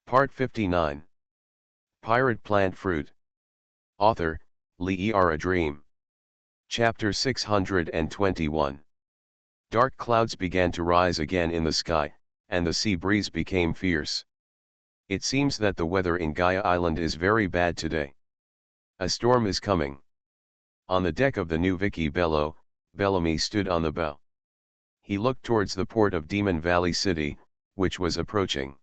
Part 59. Pirate Plant Fruit. Author, Lee A Dream. Chapter 621. Dark clouds began to rise again in the sky, and the sea breeze became fierce. It seems that the weather in Gaia Island is very bad today. A storm is coming. On the deck of the new Vicky Bello, Bellamy stood on the bow. He looked towards the port of Demon Valley City, which was approaching.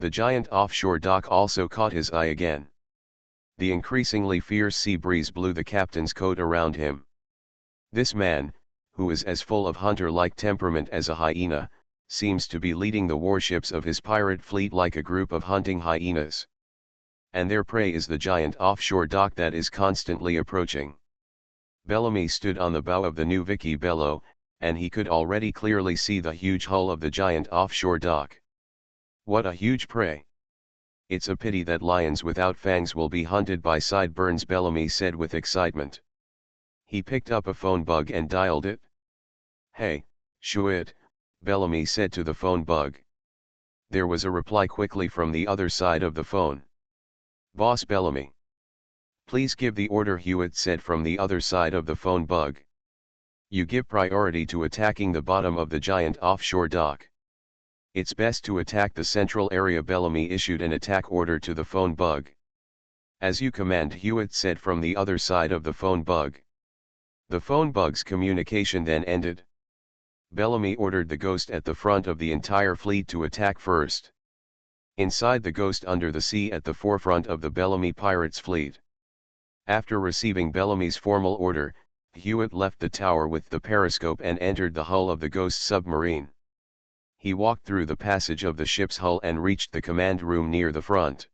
The giant offshore dock also caught his eye again. The increasingly fierce sea breeze blew the captain's coat around him. This man, who is as full of hunter-like temperament as a hyena, seems to be leading the warships of his pirate fleet like a group of hunting hyenas. And their prey is the giant offshore dock that is constantly approaching. Bellamy stood on the bow of the new Vicky Bello, and he could already clearly see the huge hull of the giant offshore dock. What a huge prey! It's a pity that lions without fangs will be hunted by sideburns, Bellamy said with excitement. He picked up a phone bug and dialed it. Hey, Shuit, Bellamy said to the phone bug. There was a reply quickly from the other side of the phone. Boss Bellamy. Please give the order, Hewitt said from the other side of the phone bug. You give priority to attacking the bottom of the giant offshore dock. It's best to attack the central area. Bellamy issued an attack order to the phone bug. As you command, Hewitt said from the other side of the phone bug. The phone bug's communication then ended. Bellamy ordered the Ghost at the front of the entire fleet to attack first. Inside the Ghost under the sea at the forefront of the Bellamy pirates' fleet. After receiving Bellamy's formal order, Hewitt left the tower with the periscope and entered the hull of the Ghost submarine. He walked through the passage of the ship's hull and reached the command room near the front.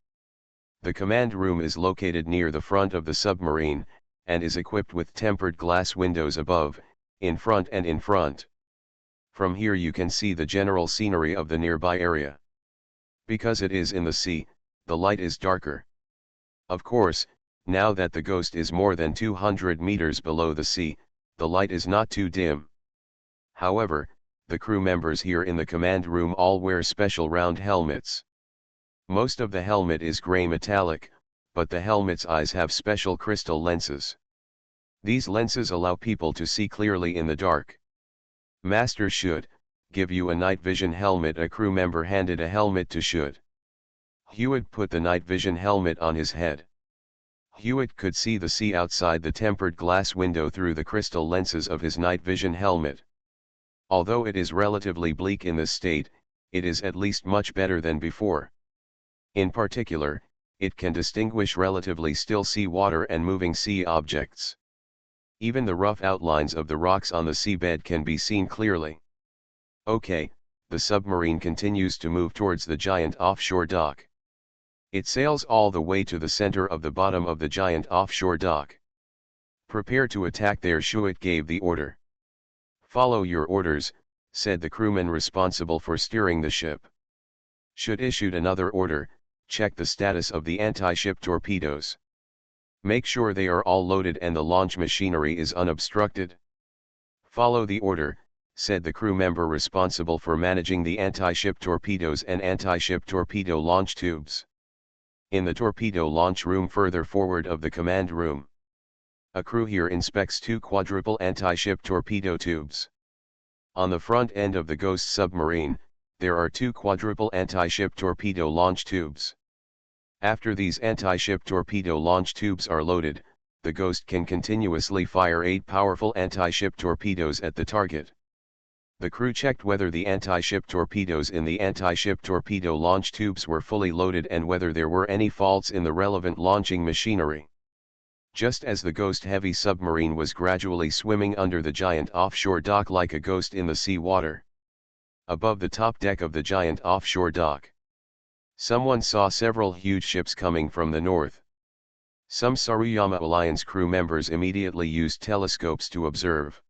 The command room is located near the front of the submarine, and is equipped with tempered glass windows above, in front and in front. From here you can see the general scenery of the nearby area. Because it is in the sea, the light is darker. Of course, now that the Ghost is more than 200 meters below the sea, the light is not too dim. However, the crew members here in the command room all wear special round helmets. Most of the helmet is gray metallic, but the helmet's eyes have special crystal lenses. These lenses allow people to see clearly in the dark. Master should give you a night vision helmet. A crew member handed a helmet to Should. Hewitt put the night vision helmet on his head. Hewitt could see the sea outside the tempered glass window through the crystal lenses of his night vision helmet. Although it is relatively bleak in this state, it is at least much better than before. In particular, it can distinguish relatively still sea water and moving sea objects. Even the rough outlines of the rocks on the seabed can be seen clearly. Okay, the submarine continues to move towards the giant offshore dock. It sails all the way to the center of the bottom of the giant offshore dock. Prepare to attack there, Shuit gave the order. Follow your orders, said the crewman responsible for steering the ship. Should issued another order, check the status of the anti-ship torpedoes. Make sure they are all loaded and the launch machinery is unobstructed. Follow the order, said the crew member responsible for managing the anti-ship torpedoes and anti-ship torpedo launch tubes. In the torpedo launch room further forward of the command room. A crew here inspects 2 quadruple anti-ship torpedo tubes. On the front end of the Ghost submarine, there are 2 quadruple anti-ship torpedo launch tubes. After these anti-ship torpedo launch tubes are loaded, the Ghost can continuously fire 8 powerful anti-ship torpedoes at the target. The crew checked whether the anti-ship torpedoes in the anti-ship torpedo launch tubes were fully loaded and whether there were any faults in the relevant launching machinery. Just as the Ghost heavy submarine was gradually swimming under the giant offshore dock like a ghost in the sea water. Above the top deck of the giant offshore dock, someone saw several huge ships coming from the north. Some Saruyama Alliance crew members immediately used telescopes to observe.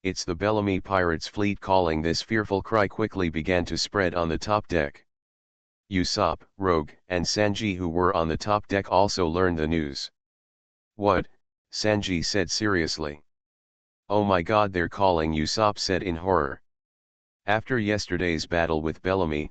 It's the Bellamy pirates' fleet calling. This fearful cry quickly began to spread on the top deck. Usopp, Rogue, and Sanji, who were on the top deck, also learned the news. What? Sanji said seriously. Oh my god, they're calling, Usopp said in horror. After yesterday's battle with Bellamy,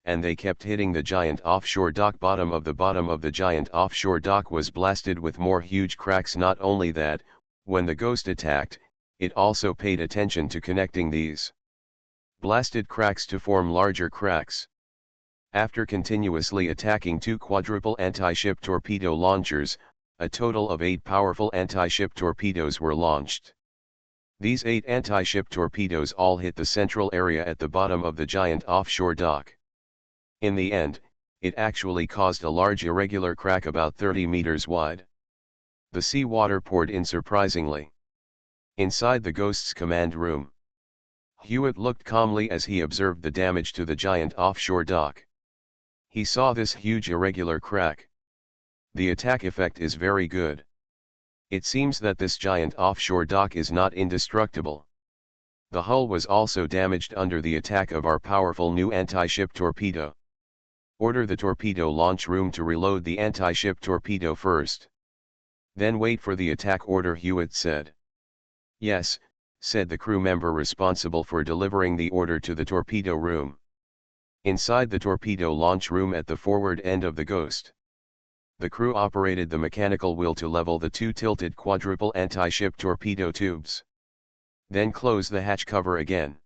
and they kept hitting the giant offshore dock. Bottom of the giant offshore dock was blasted with more huge cracks. Not only that, when the ghost attacked, it also paid attention to connecting these blasted cracks to form larger cracks. After continuously attacking 2 quadruple anti-ship torpedo launchers, a total of 8 powerful anti-ship torpedoes were launched. These 8 anti-ship torpedoes all hit the central area at the bottom of the giant offshore dock. In the end, it actually caused a large irregular crack about 30 meters wide. The sea water poured in surprisingly. Inside the Ghost's command room, Hewitt looked calmly as he observed the damage to the giant offshore dock. He saw this huge irregular crack. The attack effect is very good. It seems that this giant offshore dock is not indestructible. The hull was also damaged under the attack of our powerful new anti-ship torpedo. Order the torpedo launch room to reload the anti-ship torpedo first. Then wait for the attack order, Hewitt said. Yes, said the crew member responsible for delivering the order to the torpedo room. Inside the torpedo launch room at the forward end of the Ghost, the crew operated the mechanical wheel to level the 2 tilted quadruple anti-ship torpedo tubes. Then close the hatch cover again.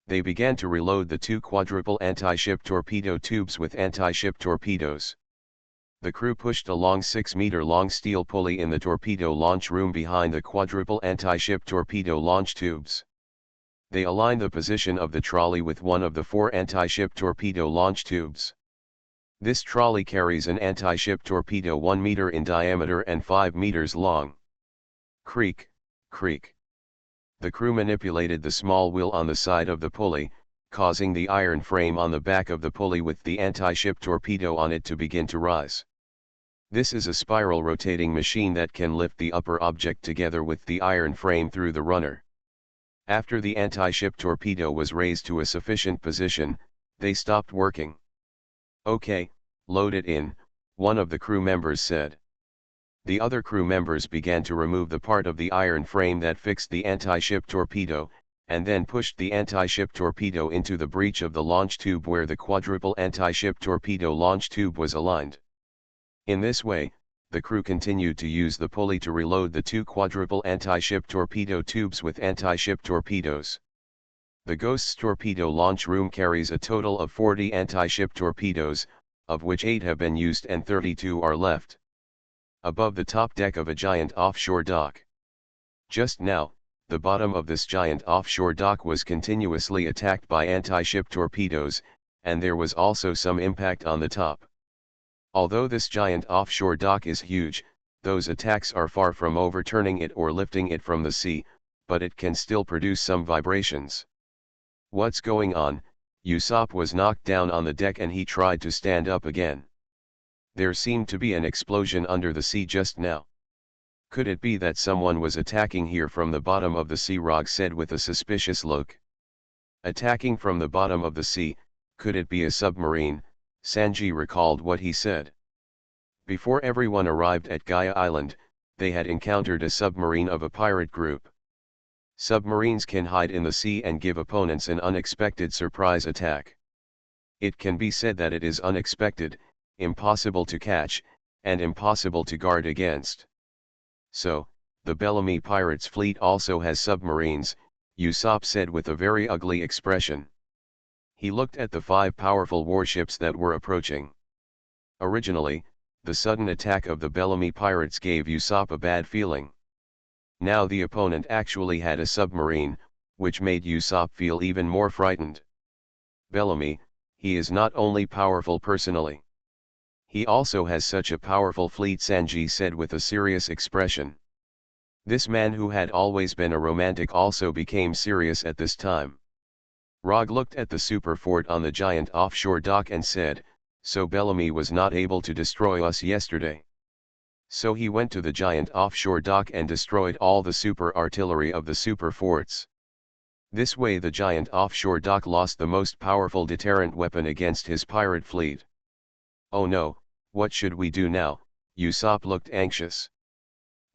They began to reload the 2 quadruple anti-ship torpedo tubes with anti-ship torpedoes. The crew pushed a long 6-meter-long steel pulley in the torpedo launch room behind the quadruple anti-ship torpedo launch tubes. They aligned the position of the trolley with one of the 4 anti-ship torpedo launch tubes. This trolley carries an anti-ship torpedo 1 meter in diameter and 5 meters long. Creak, creak. The crew manipulated the small wheel on the side of the pulley, causing the iron frame on the back of the pulley with the anti-ship torpedo on it to begin to rise. This is a spiral rotating machine that can lift the upper object together with the iron frame through the runner. After the anti-ship torpedo was raised to a sufficient position, they stopped working. Okay, load it in, one of the crew members said. The other crew members began to remove the part of the iron frame that fixed the anti-ship torpedo, and then pushed the anti-ship torpedo into the breech of the launch tube where the quadruple anti-ship torpedo launch tube was aligned. In this way, the crew continued to use the pulley to reload the 2 quadruple anti-ship torpedo tubes with anti-ship torpedoes. The Ghost's torpedo launch room carries a total of 40 anti-ship torpedoes, of which 8 have been used and 32 are left. Above the top deck of a giant offshore dock. Just now, the bottom of this giant offshore dock was continuously attacked by anti-ship torpedoes, and there was also some impact on the top. Although this giant offshore dock is huge, those attacks are far from overturning it or lifting it from the sea, but it can still produce some vibrations. What's going on? Usopp was knocked down on the deck and he tried to stand up again. There seemed to be an explosion under the sea just now. Could it be that someone was attacking here from the bottom of the sea? Rog said with a suspicious look. Attacking from the bottom of the sea, could it be a submarine? Sanji recalled what he said. Before everyone arrived at Gaia Island, they had encountered a submarine of a pirate group. Submarines can hide in the sea and give opponents an unexpected surprise attack. It can be said that it is unexpected, impossible to catch, and impossible to guard against. So, the Bellamy Pirates fleet also has submarines, Usopp said with a very ugly expression. He looked at the 5 powerful warships that were approaching. Originally, the sudden attack of the Bellamy Pirates gave Usopp a bad feeling. Now the opponent actually had a submarine, which made Usopp feel even more frightened. Bellamy, he is not only powerful personally. He also has such a powerful fleet, Sanji said with a serious expression. This man who had always been a romantic also became serious at this time. Rog looked at the super fort on the giant offshore dock and said, so Bellamy was not able to destroy us yesterday. So he went to the giant offshore dock and destroyed all the super artillery of the super forts. This way the giant offshore dock lost the most powerful deterrent weapon against his pirate fleet. Oh no, what should we do now? Usopp looked anxious.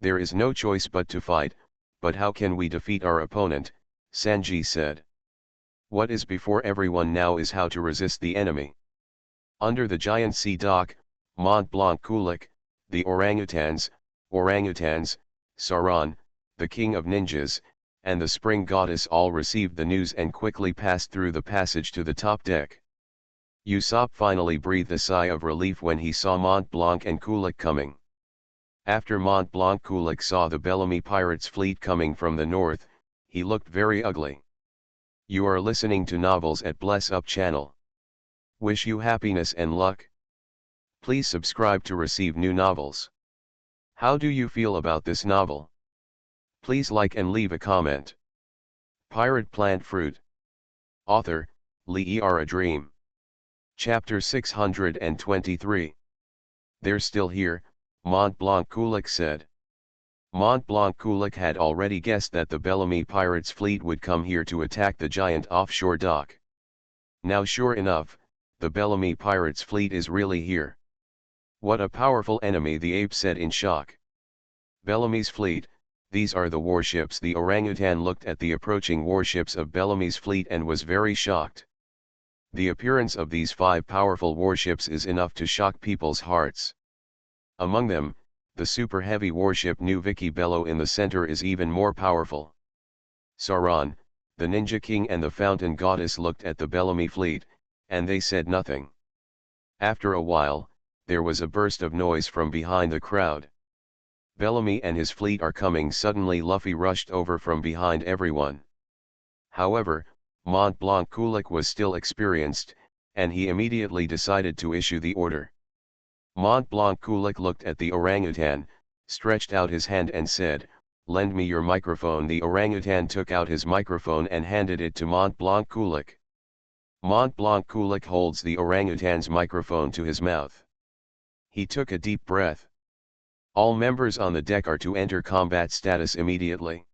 There is no choice but to fight, but how can we defeat our opponent? Sanji said. What is before everyone now is how to resist the enemy. Under the giant sea dock, Mont Blanc Kulik, the orangutans, Sauron, the king of ninjas, and the spring goddess all received the news and quickly passed through the passage to the top deck. Usopp finally breathed a sigh of relief when he saw Mont Blanc and Kulik coming. After Mont Blanc Kulik saw the Bellamy pirates' fleet coming from the north, he looked very ugly. You are listening to Novels at Bless Up channel. Wish you happiness and luck. Please subscribe to receive new novels. How do you feel about this novel? Please like and leave a comment. Pirate Plant Fruit. Author, Lee A Dream. Chapter 623. They're still here, Mont Blanc Kulik said. Mont Blanc Kulik had already guessed that the Bellamy pirates' fleet would come here to attack the giant offshore dock. Now sure enough, the Bellamy pirates' fleet is really here. What a powerful enemy, the ape said in shock. Bellamy's fleet, these are the warships. The orangutan looked at the approaching warships of Bellamy's fleet and was very shocked. The appearance of these 5 powerful warships is enough to shock people's hearts. Among them, the super heavy warship New Vicky Bello in the center is even more powerful. Sauron, the ninja king and the fountain goddess looked at the Bellamy fleet, and they said nothing. After a while, there was a burst of noise from behind the crowd. Bellamy and his fleet are coming. Suddenly Luffy rushed over from behind everyone. However, Mont Blanc Kulik was still experienced, and he immediately decided to issue the order. Mont Blanc Kulik looked at the orangutan, stretched out his hand and said, "Lend me your microphone." The orangutan took out his microphone and handed it to Mont Blanc Kulik. Mont Blanc Kulik holds the orangutan's microphone to his mouth. He took a deep breath. All members on the deck are to enter combat status immediately.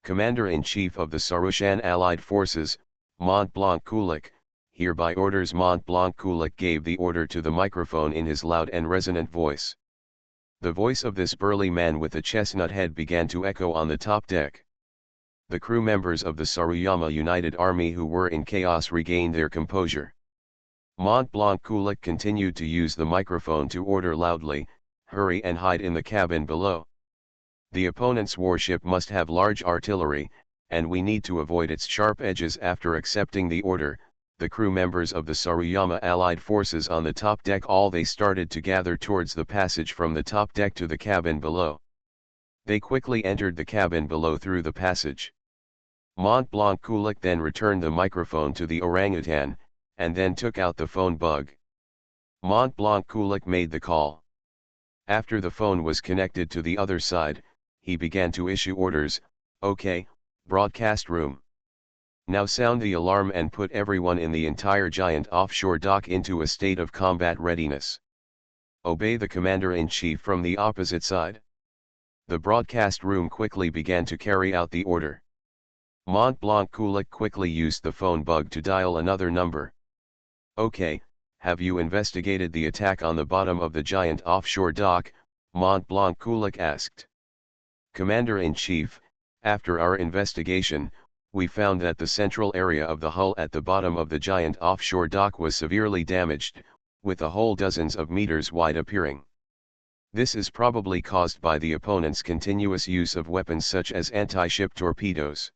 Commander-in-Chief of the Sarushan Allied Forces, Mont Blanc Kulik, hereby orders. Mont Blanc Kulik gave the order to the microphone in his loud and resonant voice. The voice of this burly man with a chestnut head began to echo on the top deck. The crew members of the Saruyama United Army who were in chaos regained their composure. Mont Blanc Kulik continued to use the microphone to order loudly, "Hurry and hide in the cabin below. The opponent's warship must have large artillery, and we need to avoid its sharp edges." After accepting the order, the crew members of the Saruyama Allied Forces on the top deck they started to gather towards the passage from the top deck to the cabin below. They quickly entered the cabin below through the passage. Mont Blanc Kulik then returned the microphone to the orangutan, and then took out the phone bug. Mont Blanc Kulik made the call. After the phone was connected to the other side, he began to issue orders. "Okay, broadcast room. Now sound the alarm and put everyone in the entire giant offshore dock into a state of combat readiness. Obey the commander-in-chief." From the opposite side, the broadcast room quickly began to carry out the order. Mont Blanc Kulik quickly used the phone bug to dial another number. "Okay, have you investigated the attack on the bottom of the giant offshore dock?" Mont Blanc Kulik asked. "Commander-in-Chief, after our investigation, we found that the central area of the hull at the bottom of the giant offshore dock was severely damaged, with a hole dozens of meters wide appearing. This is probably caused by the opponent's continuous use of weapons such as anti-ship torpedoes."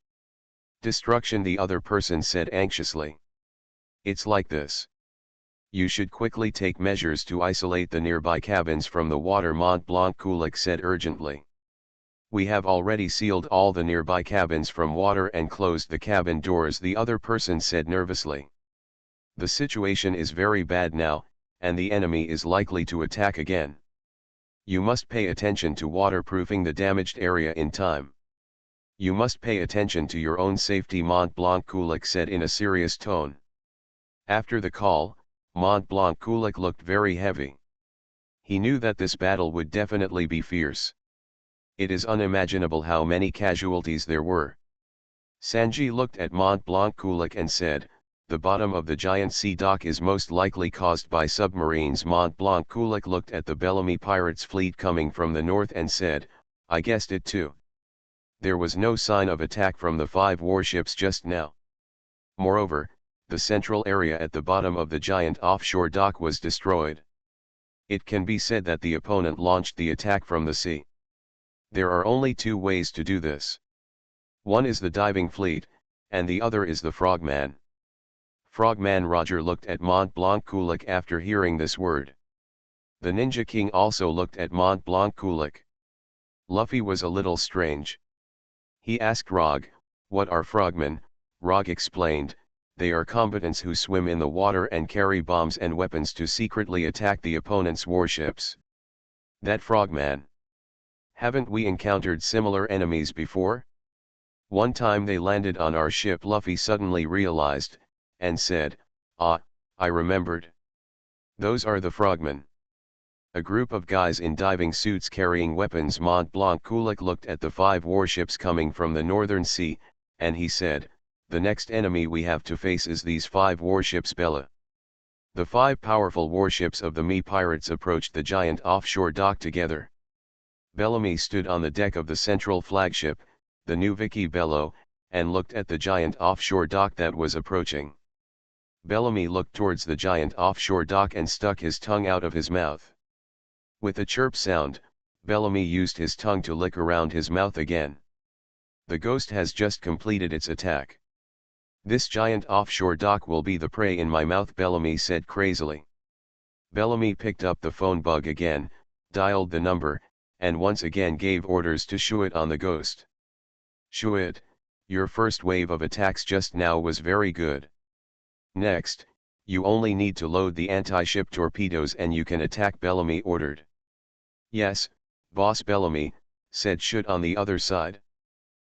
"Destruction," the other person said anxiously. "It's like this. You should quickly take measures to isolate the nearby cabins from the water," Mont Blanc Kulik said urgently. "We have already sealed all the nearby cabins from water and closed the cabin doors," the other person said nervously. "The situation is very bad now, and the enemy is likely to attack again. You must pay attention to waterproofing the damaged area in time. You must pay attention to your own safety," Mont Blanc Kulik said in a serious tone. After the call, Mont Blanc Kulik looked very heavy. He knew that this battle would definitely be fierce. It is unimaginable how many casualties there were. Sanji looked at Mont Blanc Kulik and said, "The bottom of the giant sea dock is most likely caused by submarines." Mont Blanc Kulik looked at the Bellamy pirates' fleet coming from the north and said, "I guessed it too. There was no sign of attack from the 5 warships just now." Moreover, the central area at the bottom of the giant offshore dock was destroyed. It can be said that the opponent launched the attack from the sea. There are only two ways to do this. One is the diving fleet, and the other is the frogman. Frogman Roger looked at Mont Blanc Kulik after hearing this word. The Ninja King also looked at Mont Blanc Kulik. Luffy was a little strange. He asked Rog, "What are frogmen?" Rog explained, "They are combatants who swim in the water and carry bombs and weapons to secretly attack the opponent's warships." That frogman. Haven't we encountered similar enemies before? One time they landed on our ship, Luffy suddenly realized, and said, "Ah, I remembered. Those are the frogmen." A group of guys in diving suits carrying weapons. Mont Blanc Kulik looked at the 5 warships coming from the northern sea, and he said, "The next enemy we have to face is these 5 warships Bella." The 5 powerful warships of the Mi pirates approached the giant offshore dock together. Bellamy stood on the deck of the central flagship, the new Vicky Bello, and looked at the giant offshore dock that was approaching. Bellamy looked towards the giant offshore dock and stuck his tongue out of his mouth. With a chirp sound, Bellamy used his tongue to lick around his mouth again. The ghost has just completed its attack. "This giant offshore dock will be the prey in my mouth," Bellamy said crazily. Bellamy picked up the phone bug again, dialed the number, and once again gave orders to Shuit on the ghost. "Shuit, your first wave of attacks just now was very good. Next, you only need to load the anti-ship torpedoes and you can attack," Bellamy ordered. "Yes, Boss Bellamy," said Shuit on the other side.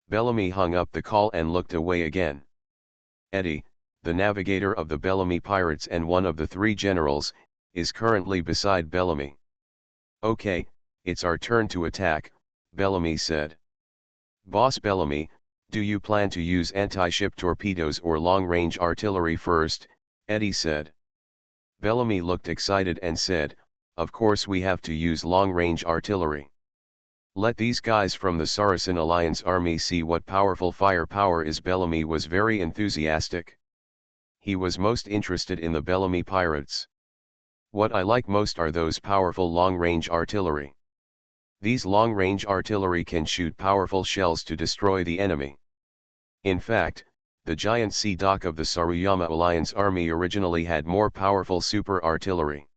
Bellamy hung up the call and looked away again. Eddie, the navigator of the Bellamy pirates and one of the 3 generals, is currently beside Bellamy. "Okay, it's our turn to attack," Bellamy said. "Boss Bellamy, do you plan to use anti-ship torpedoes or long-range artillery first?" Eddie said. Bellamy looked excited and said, "Of course we have to use long-range artillery. Let these guys from the Saracen Alliance army see what powerful firepower is." Bellamy was very enthusiastic. He was most interested in the Bellamy pirates. "What I like most are those powerful long-range artillery. These long-range artillery can shoot powerful shells to destroy the enemy. In fact, the giant sea dock of the Saruyama Alliance army originally had more powerful super artillery.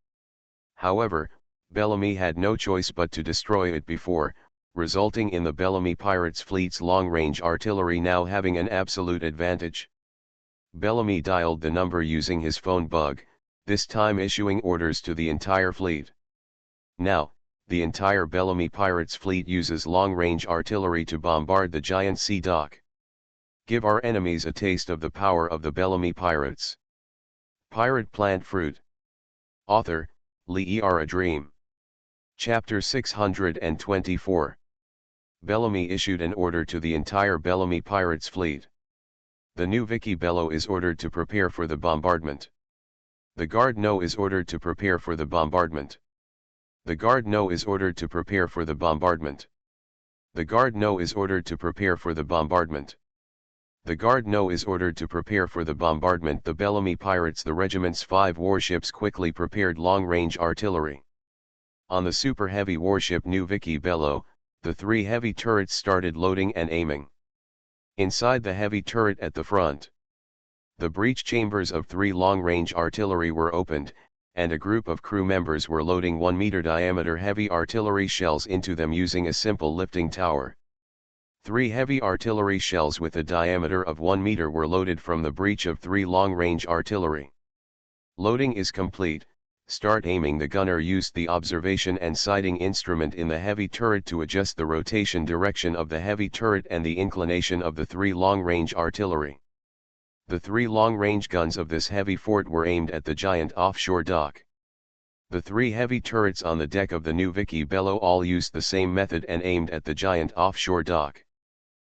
However, Bellamy had no choice but to destroy it before, resulting in the Bellamy pirates fleet's long-range artillery now having an absolute advantage." Bellamy dialed the number using his phone bug, this time issuing orders to the entire fleet. Now, the entire Bellamy pirates fleet uses long-range artillery to bombard the giant sea dock. Give our enemies a taste of the power of the Bellamy pirates. Pirate Plant Fruit. Author, Lee A Dream. Chapter 624. Bellamy issued an order to the entire Bellamy pirates fleet. The new Vicky Bello is ordered to prepare for the bombardment. The Guard No is ordered to prepare for the bombardment. The Guard No is ordered to prepare for the bombardment. The Guard No is ordered to prepare for the bombardment. The Guard No is ordered to prepare for the bombardment. The Bellamy pirates, the regiment's 5 warships, quickly prepared long-range artillery. On the super heavy warship New Vicky Bello, the 3 heavy turrets started loading and aiming. Inside the heavy turret at the front, the breech chambers of 3 long-range artillery were opened, and a group of crew members were loading 1-meter diameter heavy artillery shells into them using a simple lifting tower. 3 heavy artillery shells with a diameter of 1 meter were loaded from the breech of 3 long-range artillery. Loading is complete. Start aiming. The gunner used the observation and sighting instrument in the heavy turret to adjust the rotation direction of the heavy turret and the inclination of the 3 long-range artillery. The 3 long-range guns of this heavy fort were aimed at the giant offshore dock. The 3 heavy turrets on the deck of the new Vicky Bello all used the same method and aimed at the giant offshore dock.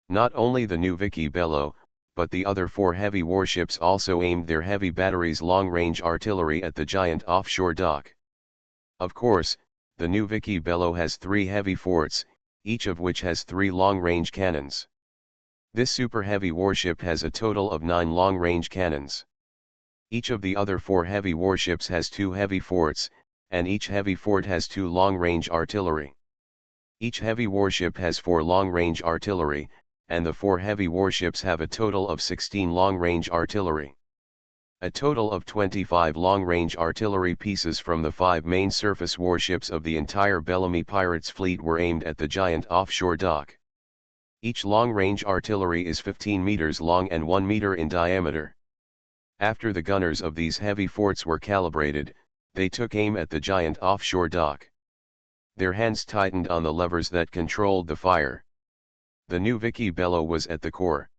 Not only the new Vicky Bello, but the other 4 heavy warships also aimed their heavy batteries long-range artillery at the giant offshore dock. Of course, the new Vicky Bello has 3 heavy forts, each of which has 3 long-range cannons. This super heavy warship has a total of 9 long-range cannons. Each of the other 4 heavy warships has 2 heavy forts, and each heavy fort has 2 long-range artillery. Each heavy warship has 4 long-range artillery, and the 4 heavy warships have a total of 16 long-range artillery. A total of 25 long-range artillery pieces from the 5 main surface warships of the entire Bellamy Pirates fleet were aimed at the giant offshore dock. Each long-range artillery is 15 meters long and 1 meter in diameter. After the gunners of these heavy forts were calibrated, they took aim at the giant offshore dock. Their hands tightened on the levers that controlled the fire. The new Vicky Bello was at the core.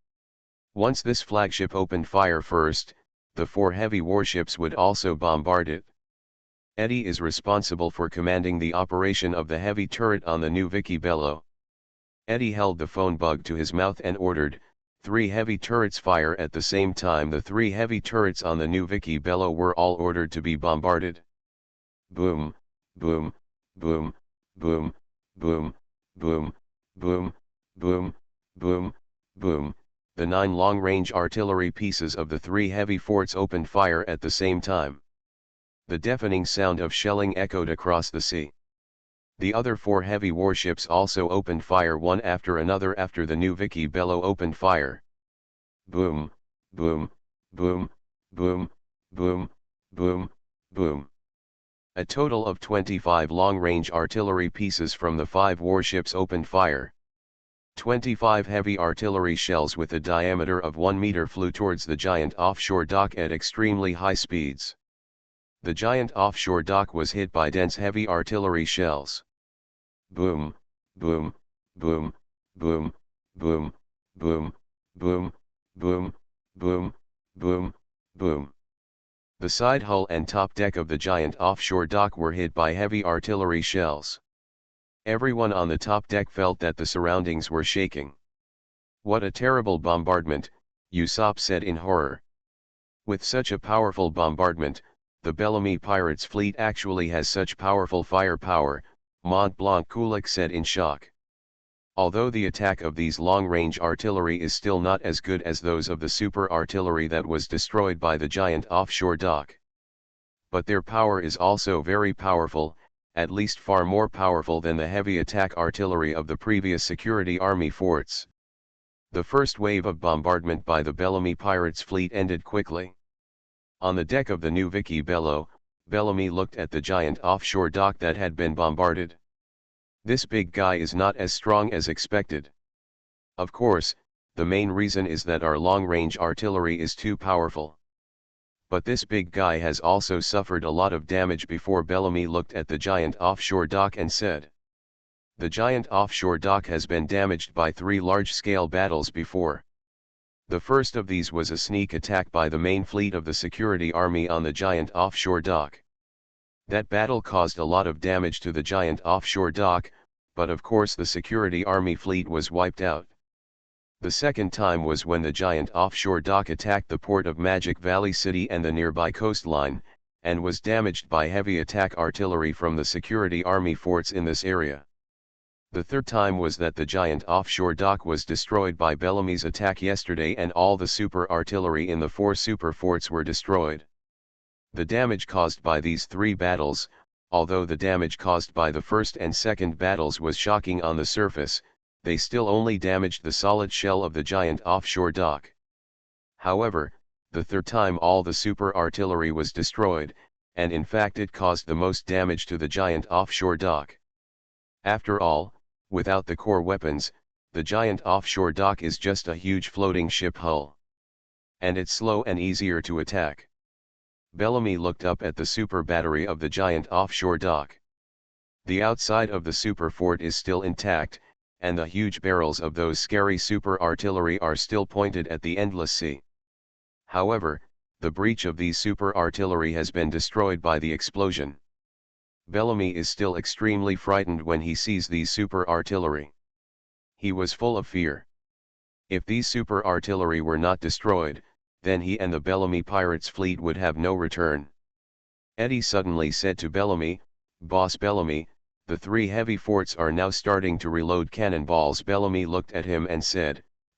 Once this flagship opened fire first, the 4 heavy warships would also bombard it. Eddie is responsible for commanding the operation of the heavy turret on the new Vicky Bello. Eddie held the phone bug to his mouth and ordered, 3 heavy turrets fire at the same time. The 3 heavy turrets on the new Vicky Bello were all ordered to be bombarded. Boom, boom, boom, boom, boom, boom, boom, boom, boom, boom. The 9 long-range artillery pieces of the 3 heavy forts opened fire at the same time. The deafening sound of shelling echoed across the sea. The other 4 heavy warships also opened fire one after another after the new Vicky Bello opened fire. Boom, boom, boom, boom, boom, boom, boom. A total of 25 long-range artillery pieces from the 5 warships opened fire. 25 heavy artillery shells with a diameter of 1 meter flew towards the giant offshore dock at extremely high speeds. The giant offshore dock was hit by dense heavy artillery shells. Boom, boom, boom, boom, boom, boom, boom, boom, boom, boom, boom. The side hull and top deck of the giant offshore dock were hit by heavy artillery shells. Everyone on the top deck felt that the surroundings were shaking. What a terrible bombardment, Usopp said in horror. With such a powerful bombardment, the Bellamy Pirates fleet actually has such powerful firepower, Mont Blanc Kulik said in shock. Although the attack of these long-range artillery is still not as good as those of the super artillery that was destroyed by the giant offshore dock. But their power is also very powerful, at least far more powerful than the heavy attack artillery of the previous security army forts. The first wave of bombardment by the Bellamy Pirates fleet ended quickly. On the deck of the new Vicky Bello, Bellamy looked at the giant offshore dock that had been bombarded. This big guy is not as strong as expected. Of course, the main reason is that our long-range artillery is too powerful. But this big guy has also suffered a lot of damage before. Bellamy looked at the giant offshore dock and said, "The giant offshore dock has been damaged by 3 large-scale battles before. The first of these was a sneak attack by the main fleet of the security army on the giant offshore dock. That battle caused a lot of damage to the giant offshore dock, but of course the security army fleet was wiped out. The second time was when the giant offshore dock attacked the port of Magic Valley City and the nearby coastline, and was damaged by heavy attack artillery from the security army forts in this area. The third time was that the giant offshore dock was destroyed by Bellamy's attack yesterday and all the super artillery in the 4 super forts were destroyed. The damage caused by these 3 battles, although the damage caused by the first and second battles was shocking on the surface, they still only damaged the solid shell of the giant offshore dock. However, the third time all the super artillery was destroyed, and in fact it caused the most damage to the giant offshore dock. After all, without the core weapons, the giant offshore dock is just a huge floating ship hull. And it's slow and easier to attack." Bellamy looked up at the super battery of the giant offshore dock. The outside of the super fort is still intact, and the huge barrels of those scary super artillery are still pointed at the endless sea. However, the breech of these super artillery has been destroyed by the explosion. Bellamy is still extremely frightened when he sees these super artillery. He was full of fear. If these super artillery were not destroyed, then he and the Bellamy Pirates fleet would have no return. Eddie suddenly said to Bellamy, "Boss Bellamy, the 3 heavy forts are now starting to reload cannonballs." Bellamy looked at him and said,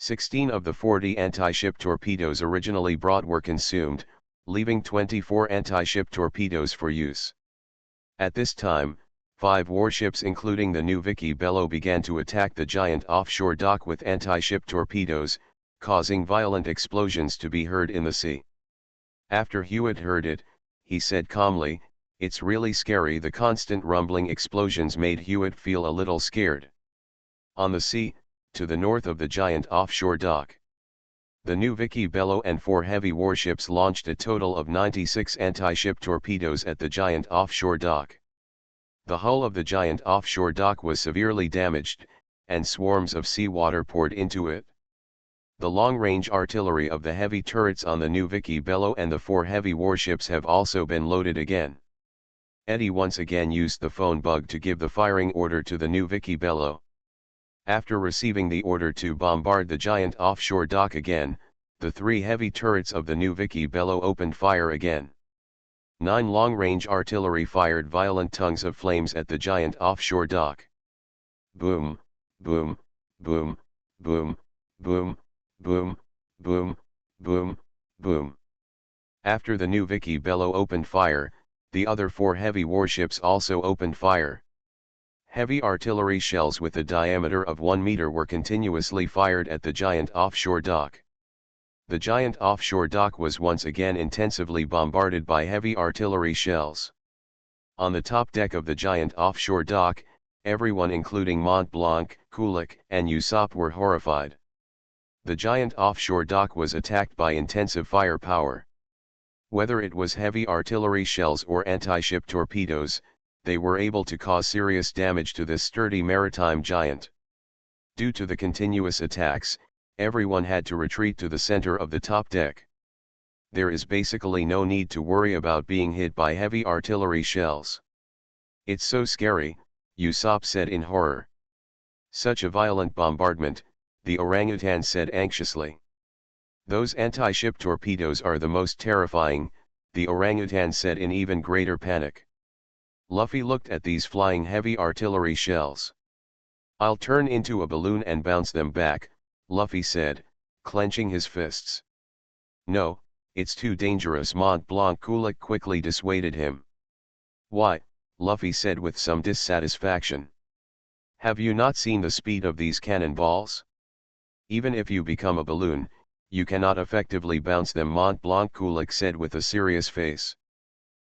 16 of the 40 anti-ship torpedoes originally brought were consumed, leaving 24 anti-ship torpedoes for use. At this time, 5 warships including the new Vicky Bello began to attack the giant offshore dock with anti-ship torpedoes, causing violent explosions to be heard in the sea. After Hewitt heard it, he said calmly, "It's really scary." The constant rumbling explosions made Hewitt feel a little scared. On the sea, to the north of the giant offshore dock, the new Vicky Bello and 4 heavy warships launched a total of 96 anti-ship torpedoes at the giant offshore dock. The hull of the giant offshore dock was severely damaged, and swarms of seawater poured into it. The long-range artillery of the heavy turrets on the new Vicky Bello and the 4 heavy warships have also been loaded again. Eddie once again used the phone bug to give the firing order to the new Vicky Bello. After receiving the order to bombard the giant offshore dock again, the 3 heavy turrets of the new Vicky Bello opened fire again. 9 long-range artillery fired violent tongues of flames at the giant offshore dock. Boom, boom, boom, boom, boom, boom, boom, boom, boom. After the new Vicky Bello opened fire, the other 4 heavy warships also opened fire. Heavy artillery shells with a diameter of 1 meter were continuously fired at the giant offshore dock. The giant offshore dock was once again intensively bombarded by heavy artillery shells. On the top deck of the giant offshore dock, everyone including Mont Blanc, Kulik, and Usopp were horrified. The giant offshore dock was attacked by intensive firepower. Whether it was heavy artillery shells or anti-ship torpedoes, they were able to cause serious damage to this sturdy maritime giant. Due to the continuous attacks, everyone had to retreat to the center of the top deck. There is basically no need to worry about being hit by heavy artillery shells. It's so scary, Usopp said in horror. Such a violent bombardment, the orangutan said anxiously. Those anti-ship torpedoes are the most terrifying, the orangutan said in even greater panic. Luffy looked at these flying heavy artillery shells. "I'll turn into a balloon and bounce them back," Luffy said, clenching his fists. "No, it's too dangerous." Mont Blanc Kulik quickly dissuaded him. "Why?" Luffy said with some dissatisfaction. "Have you not seen the speed of these cannonballs? Even if you become a balloon, you cannot effectively bounce them." Mont Blanc Kulik said with a serious face.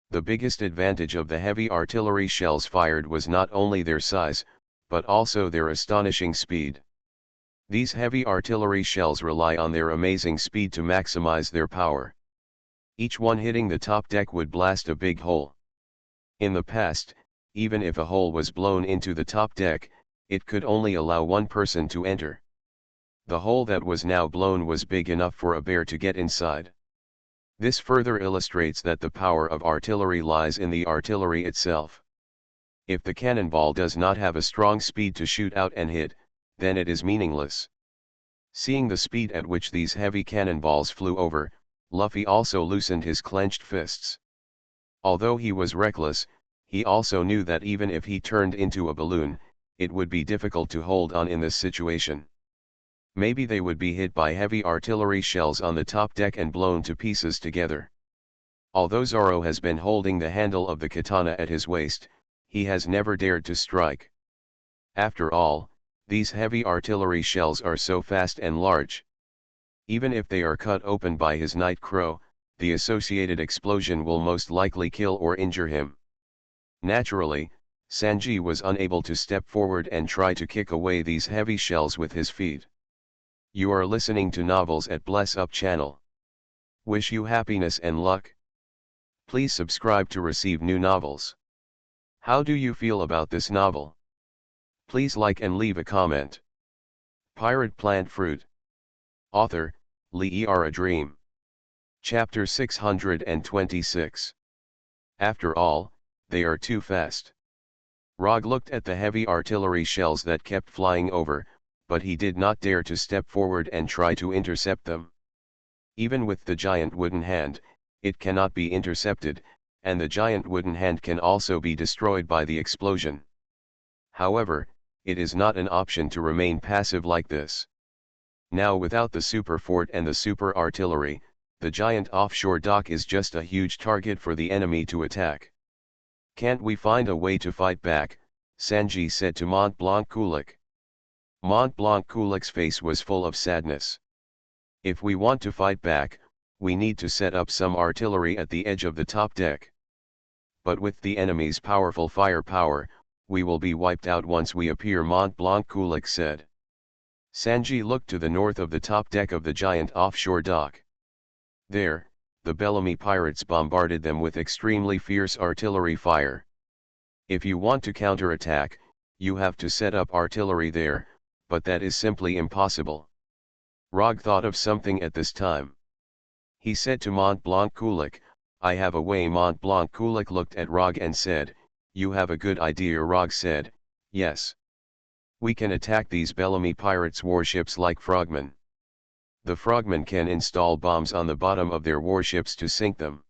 The biggest advantage of the heavy artillery shells fired was not only their size, but also their astonishing speed. These heavy artillery shells rely on their amazing speed to maximize their power. Each one hitting the top deck would blast a big hole. In the past, even if a hole was blown into the top deck, it could only allow one person to enter. The hole that was now blown was big enough for a bear to get inside. This further illustrates that the power of artillery lies in the artillery itself. If the cannonball does not have a strong speed to shoot out and hit, then it is meaningless. Seeing the speed at which these heavy cannonballs flew over, Luffy also loosened his clenched fists. Although he was reckless, he also knew that even if he turned into a balloon, it would be difficult to hold on in this situation. Maybe they would be hit by heavy artillery shells on the top deck and blown to pieces together. Although Zoro has been holding the handle of the katana at his waist, he has never dared to strike. After all, these heavy artillery shells are so fast and large. Even if they are cut open by his night crow, the associated explosion will most likely kill or injure him. Naturally, Sanji was unable to step forward and try to kick away these heavy shells with his feet. You are listening to Novels at Bless Up channel. Wish you happiness and luck. Please subscribe to receive new novels. How do you feel about this novel? Please like and leave a comment. Pirate Plant Fruit. Author, Lee A Dream. Chapter 626. After all, they are too fast. Rog looked at the heavy artillery shells that kept flying over, but he did not dare to step forward and try to intercept them. Even with the giant wooden hand, it cannot be intercepted, and the giant wooden hand can also be destroyed by the explosion. However, it is not an option to remain passive like this. Now without the super fort and the super artillery, the giant offshore dock is just a huge target for the enemy to attack. Can't we find a way to fight back? Sanji said to Mont Blanc Kulik. Mont Blanc Kulik's face was full of sadness. If we want to fight back, we need to set up some artillery at the edge of the top deck. But with the enemy's powerful firepower, we will be wiped out once we appear, Mont Blanc Kulik said. Sanji looked to the north of the top deck of the giant offshore dock. There, the Bellamy pirates bombarded them with extremely fierce artillery fire. If you want to counterattack, you have to set up artillery there, but that is simply impossible. Rog thought of something at this time. He said to Mont Blanc Kulik, I have a way. Mont Blanc Kulik looked at Rog and said, you have a good idea. Rog said, yes. We can attack these Bellamy pirates' warships like frogmen. The frogmen can install bombs on the bottom of their warships to sink them.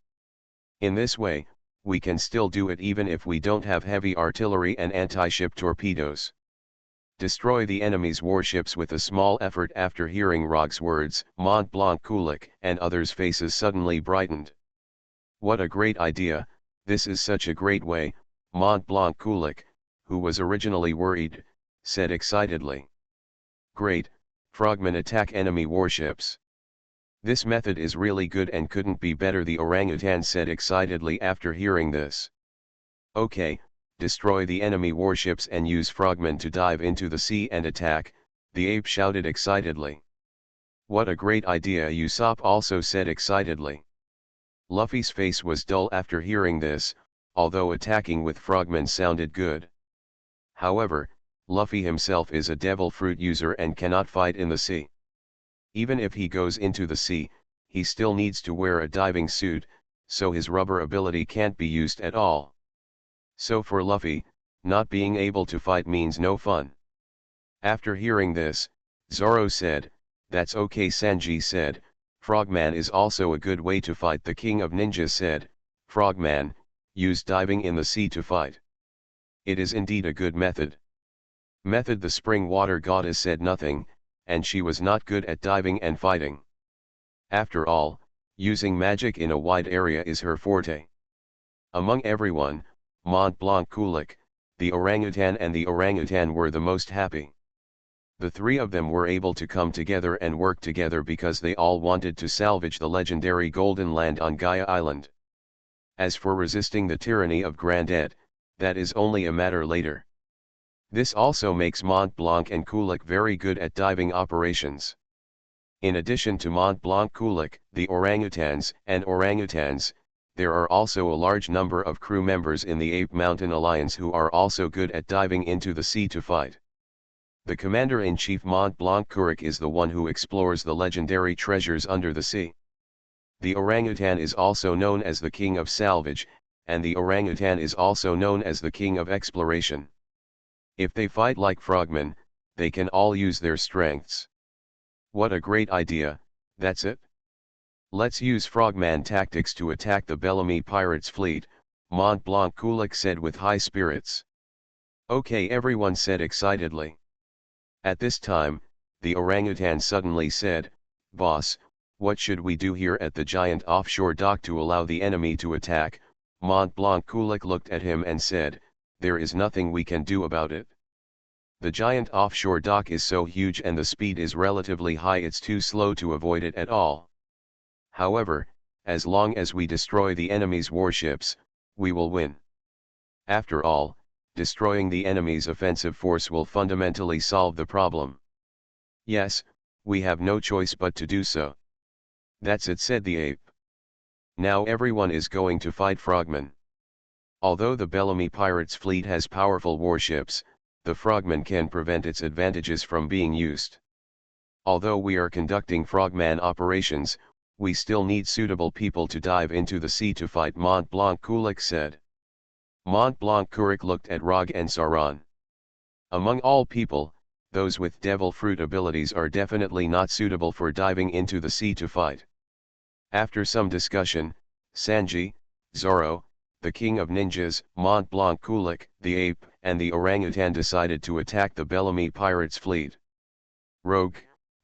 In this way, we can still do it even if we don't have heavy artillery and anti-ship torpedoes. Destroy the enemy's warships with a small effort. After hearing Rog's words, Mont Blanc Kulik and others' faces suddenly brightened. What a great idea, this is such a great way, Mont Blanc Kulik, who was originally worried, said excitedly. Great, frogmen attack enemy warships. This method is really good and couldn't be better, the orangutan said excitedly after hearing this. Okay, destroy the enemy warships and use frogmen to dive into the sea and attack, the ape shouted excitedly. What a great idea, Usopp also said excitedly. Luffy's face was dull after hearing this, although attacking with frogmen sounded good. However, Luffy himself is a devil fruit user and cannot fight in the sea. Even if he goes into the sea, he still needs to wear a diving suit, so his rubber ability can't be used at all. So for Luffy, not being able to fight means no fun. After hearing this, Zoro said, that's okay. Sanji said, Frogman is also a good way to fight. The King of Ninjas said, Frogman, use diving in the sea to fight. It is indeed a good method. The spring water goddess said nothing, and she was not good at diving and fighting. After all, using magic in a wide area is her forte. Among everyone, Mont Blanc Kulik, the orangutan and the orangutan were the most happy. The three of them were able to come together and work together because they all wanted to salvage the legendary Golden Land on Gaia Island. As for resisting the tyranny of Grand Ed, that is only a matter later. This also makes Mont Blanc and Kulik very good at diving operations. In addition to Mont Blanc Kulik, the orangutans, there are also a large number of crew members in the Ape Mountain Alliance who are also good at diving into the sea to fight. The Commander-in-Chief Mont Blanc Kurik is the one who explores the legendary treasures under the sea. The orangutan is also known as the King of Salvage, and the orangutan is also known as the King of Exploration. If they fight like frogmen, they can all use their strengths. What a great idea, that's it. Let's use frogman tactics to attack the Bellamy pirates' fleet, Mont Blanc Kulik said with high spirits. Okay, everyone said excitedly. At this time, the orangutan suddenly said, Boss, what should we do here at the giant offshore dock to allow the enemy to attack? Mont Blanc Kulik looked at him and said, there is nothing we can do about it. The giant offshore dock is so huge and the speed is relatively high, it's too slow to avoid it at all. However, as long as we destroy the enemy's warships, we will win. After all, destroying the enemy's offensive force will fundamentally solve the problem. Yes, we have no choice but to do so. That's it, said the ape. Now everyone is going to fight frogmen. Although the Bellamy pirates' fleet has powerful warships, the frogmen can prevent its advantages from being used. Although we are conducting frogman operations, we still need suitable people to dive into the sea to fight, Mont Blanc Kulik said. Mont Blanc Kurik looked at Rog and Saran. Among all people, those with devil fruit abilities are definitely not suitable for diving into the sea to fight. After some discussion, Sanji, Zoro, the King of Ninjas, Mont Blanc Kulik, the ape, and the orangutan decided to attack the Bellamy pirates' fleet. Rogue,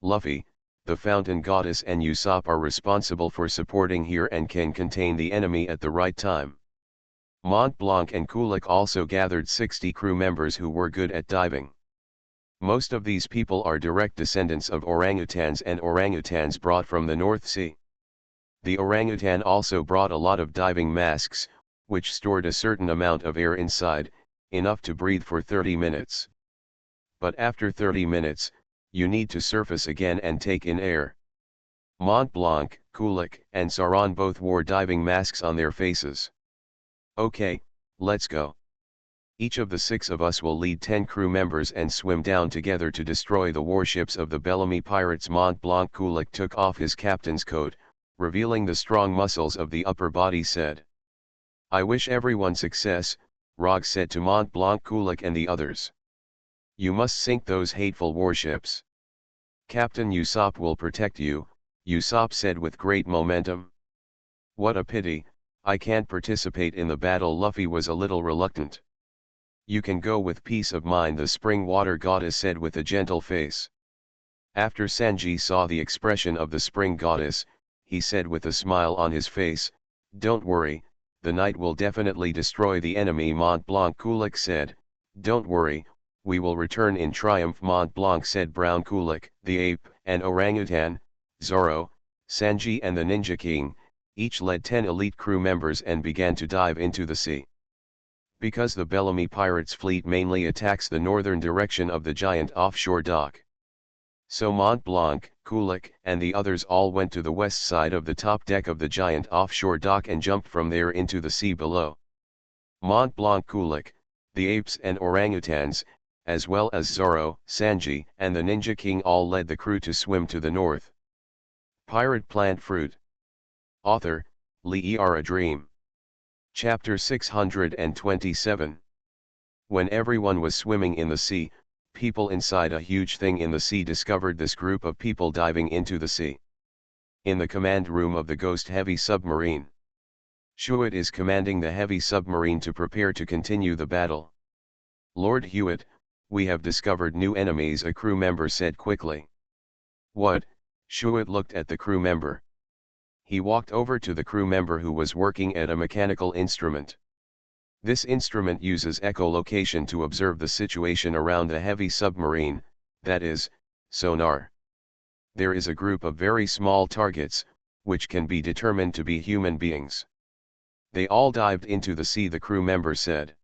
Luffy, the fountain goddess and Usopp are responsible for supporting here and can contain the enemy at the right time. Mont Blanc and Kulik also gathered 60 crew members who were good at diving. Most of these people are direct descendants of orangutans and orangutans brought from the North Sea. The orangutan also brought a lot of diving masks, which stored a certain amount of air inside, enough to breathe for 30 minutes. But after 30 minutes, you need to surface again and take in air. Mont Blanc, Kulik, and Sauron both wore diving masks on their faces. Okay, let's go. Each of the 6 of us will lead 10 crew members and swim down together to destroy the warships of the Bellamy pirates. Mont Blanc Kulik took off his captain's coat, revealing the strong muscles of the upper body. Said, "I wish everyone success," Rog said to Mont Blanc Kulik and the others. "You must sink those hateful warships. Captain Usopp will protect you," Usopp said with great momentum. "What a pity, I can't participate in the battle." Luffy was a little reluctant. "You can go with peace of mind," the spring water goddess said with a gentle face. After Sanji saw the expression of the spring goddess, he said with a smile on his face, "Don't worry, the night will definitely destroy the enemy." Mont Blanc Kulik said, "Don't worry, we will return in triumph." Mont Blanc said Brown Kulik, the ape, and orangutan, Zoro, Sanji and the Ninja King, each led 10 elite crew members and began to dive into the sea. Because the Bellamy pirates' fleet mainly attacks the northern direction of the giant offshore dock. So Mont Blanc, Kulik, and the others all went to the west side of the top deck of the giant offshore dock and jumped from there into the sea below. Mont Blanc Kulik, the apes and orangutans, as well as Zoro, Sanji, and the Ninja King all led the crew to swim to the north. Pirate Plant Fruit. Author, Lee A Dream. Chapter 627. When everyone was swimming in the sea, people inside a huge thing in the sea discovered this group of people diving into the sea. In the command room of the Ghost Heavy submarine, Hewitt is commanding the heavy submarine to prepare to continue the battle. "Lord Hewitt, we have discovered new enemies," a crew member said quickly. "What?" Hewitt looked at the crew member. He walked over to the crew member who was working at a mechanical instrument. This instrument uses echolocation to observe the situation around the heavy submarine, that is, sonar. There is a group of very small targets, which can be determined to be human beings. They all dived into the sea, the crew member said.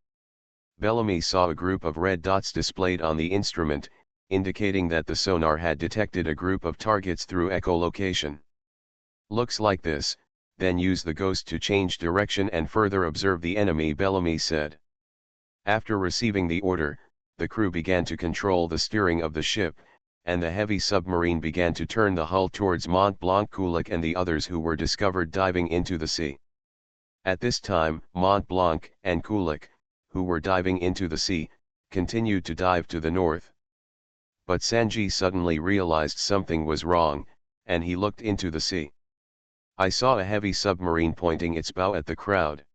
Bellamy saw a group of red dots displayed on the instrument, indicating that the sonar had detected a group of targets through echolocation. "Looks like this, then use the ghost to change direction and further observe the enemy," Bellamy said. After receiving the order, the crew began to control the steering of the ship, and the heavy submarine began to turn the hull towards Mont Blanc Kulik and the others who were discovered diving into the sea. At this time, Mont Blanc and Kulik, who were diving into the sea, continued to dive to the north. But Sanji suddenly realized something was wrong, and he looked into the sea. "I saw a heavy submarine pointing its bow at the crowd."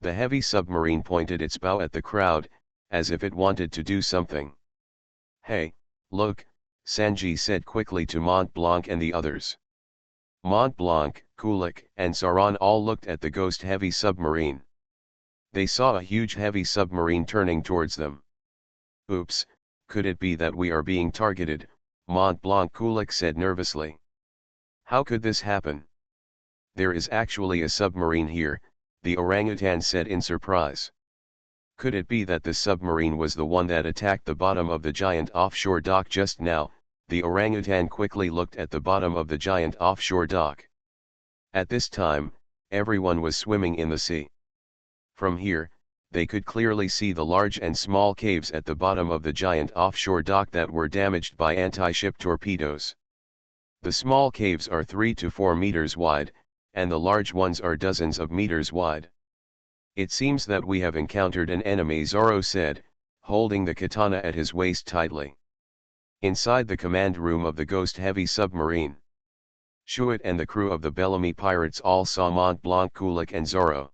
The heavy submarine pointed its bow at the crowd, as if it wanted to do something. "Hey, look," Sanji said quickly to Mont Blanc and the others. Mont Blanc, Kulik, and Sauron all looked at the ghost heavy submarine. They saw a huge heavy submarine turning towards them. "Oops, could it be that we are being targeted?" Mont Blanc Kulik said nervously. "How could this happen?" "There is actually a submarine here," the orangutan said in surprise. "Could it be that the submarine was the one that attacked the bottom of the giant offshore dock just now?" The orangutan quickly looked at the bottom of the giant offshore dock. At this time, everyone was swimming in the sea. From here, they could clearly see the large and small caves at the bottom of the giant offshore dock that were damaged by anti-ship torpedoes. The small caves are 3 to 4 meters wide, and the large ones are dozens of meters wide. "It seems that we have encountered an enemy," Zoro said, holding the katana at his waist tightly. Inside the command room of the Ghost Heavy submarine, Hewitt and the crew of the Bellamy pirates all saw Mont Blanc, Kulik and Zoro.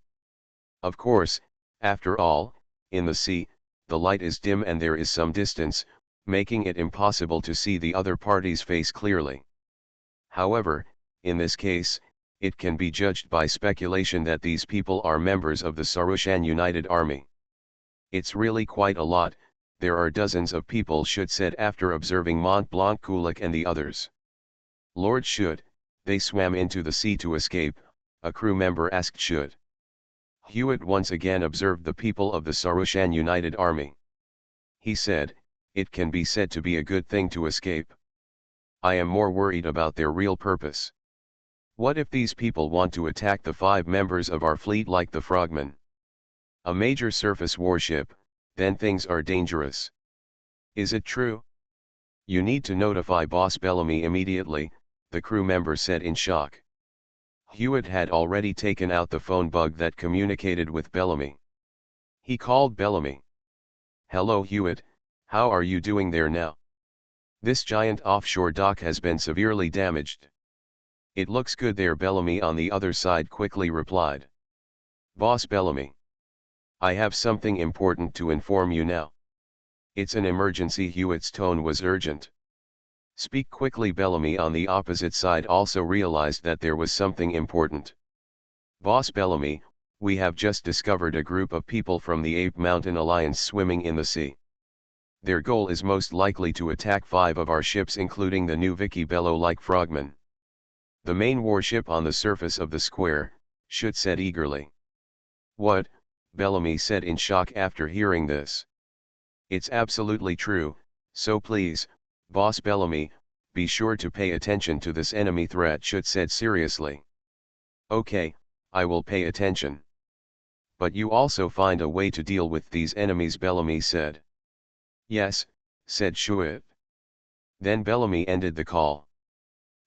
Of course, after all, in the sea, the light is dim and there is some distance, making it impossible to see the other party's face clearly. However, in this case, it can be judged by speculation that these people are members of the Sarushan United Army. It's really quite a lot. There are dozens of people, Shute said after observing Mont Blanc, Kulik and the others. Lord Shute, they swam into the sea to escape, a crew member asked Shute. Hewitt once again observed the people of the Sarushan United Army. He said, it can be said to be a good thing to escape. I am more worried about their real purpose. What if these people want to attack the 5 members of our fleet like the Frogmen? A major surface warship, then things are dangerous. Is it true? You need to notify Boss Bellamy immediately, the crew member said in shock. Hewitt had already taken out the phone bug that communicated with Bellamy. He called Bellamy. Hello Hewitt, how are you doing there now? This giant offshore dock has been severely damaged. It looks good there, Bellamy on the other side quickly replied. Boss Bellamy. I have something important to inform you now. It's an emergency. Hewitt's tone was urgent. Speak quickly. Bellamy on the opposite side also realized that there was something important. Boss Bellamy, we have just discovered a group of people from the Ape Mountain Alliance swimming in the sea. Their goal is most likely to attack 5 of our ships, including the new Vicky Bello-like Frogman. The main warship on the surface of the square, Shute said eagerly. What? Bellamy said in shock after hearing this. It's absolutely true, so please, Boss Bellamy, be sure to pay attention to this enemy threat, Shute said seriously. Okay, I will pay attention. But you also find a way to deal with these enemies, Bellamy said. Yes, said Shute. Then Bellamy ended the call.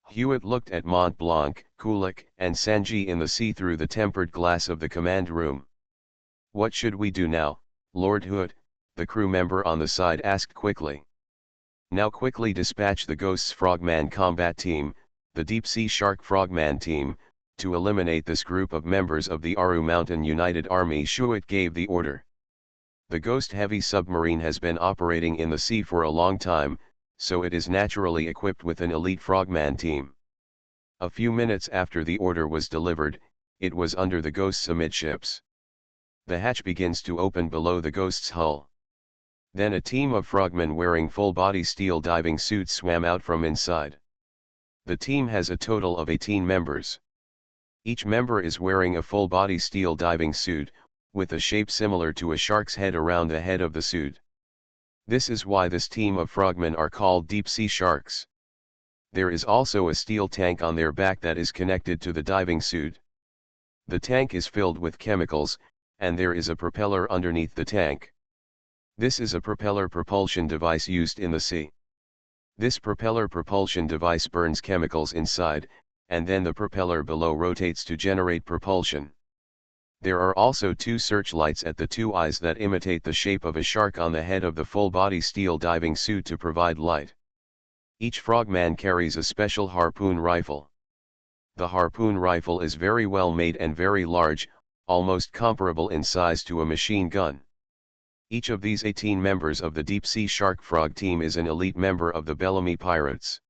Hewitt looked at Mont Blanc, Kulik, and Sanji in the sea through the tempered glass of the command room. What should we do now, Lord Hewitt? The crew member on the side asked quickly. Now quickly dispatch the Ghost's Frogman combat team, the Deep Sea Shark Frogman team, to eliminate this group of members of the Aru Mountain United Army. Hewitt gave the order. The Ghost heavy submarine has been operating in the sea for a long time, so it is naturally equipped with an elite Frogman team. A few minutes after the order was delivered, it was under the Ghost's amidships. The hatch begins to open below the Ghost's hull. Then a team of frogmen wearing full-body steel diving suits swam out from inside. The team has a total of 18 members. Each member is wearing a full-body steel diving suit, with a shape similar to a shark's head around the head of the suit. This is why this team of frogmen are called deep-sea sharks. There is also a steel tank on their back that is connected to the diving suit. The tank is filled with chemicals, and there is a propeller underneath the tank. This is a propeller propulsion device used in the sea. This propeller propulsion device burns chemicals inside, and then the propeller below rotates to generate propulsion. There are also 2 searchlights at the 2 eyes that imitate the shape of a shark on the head of the full-body steel diving suit to provide light. Each frogman carries a special harpoon rifle. The harpoon rifle is very well made and very large, almost comparable in size to a machine gun. Each of these 18 members of the deep-sea shark frog team is an elite member of the Bellamy Pirates.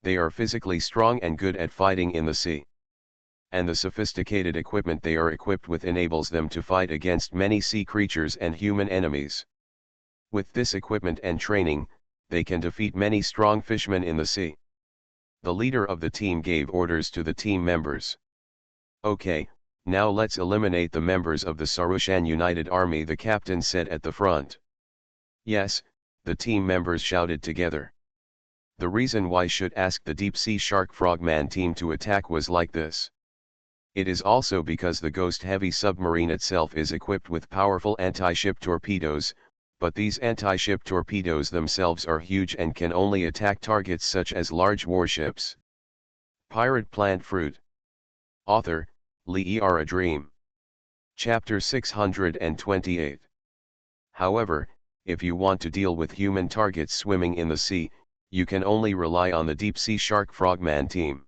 They are physically strong and good at fighting in the sea. And the sophisticated equipment they are equipped with enables them to fight against many sea creatures and human enemies. With this equipment and training, they can defeat many strong fishmen in the sea. The leader of the team gave orders to the team members. Okay, now let's eliminate the members of the Sarushan United Army, the captain said at the front. Yes, the team members shouted together. The reason why Shute asked the deep-sea shark frogman team to attack was like this. It is also because the Ghost heavy submarine itself is equipped with powerful anti-ship torpedoes, but these anti-ship torpedoes themselves are huge and can only attack targets such as large warships. Pirate Plant Fruit. Author, Lee R. A Dream. Chapter 628. However, if you want to deal with human targets swimming in the sea, you can only rely on the deep-sea shark frogman team.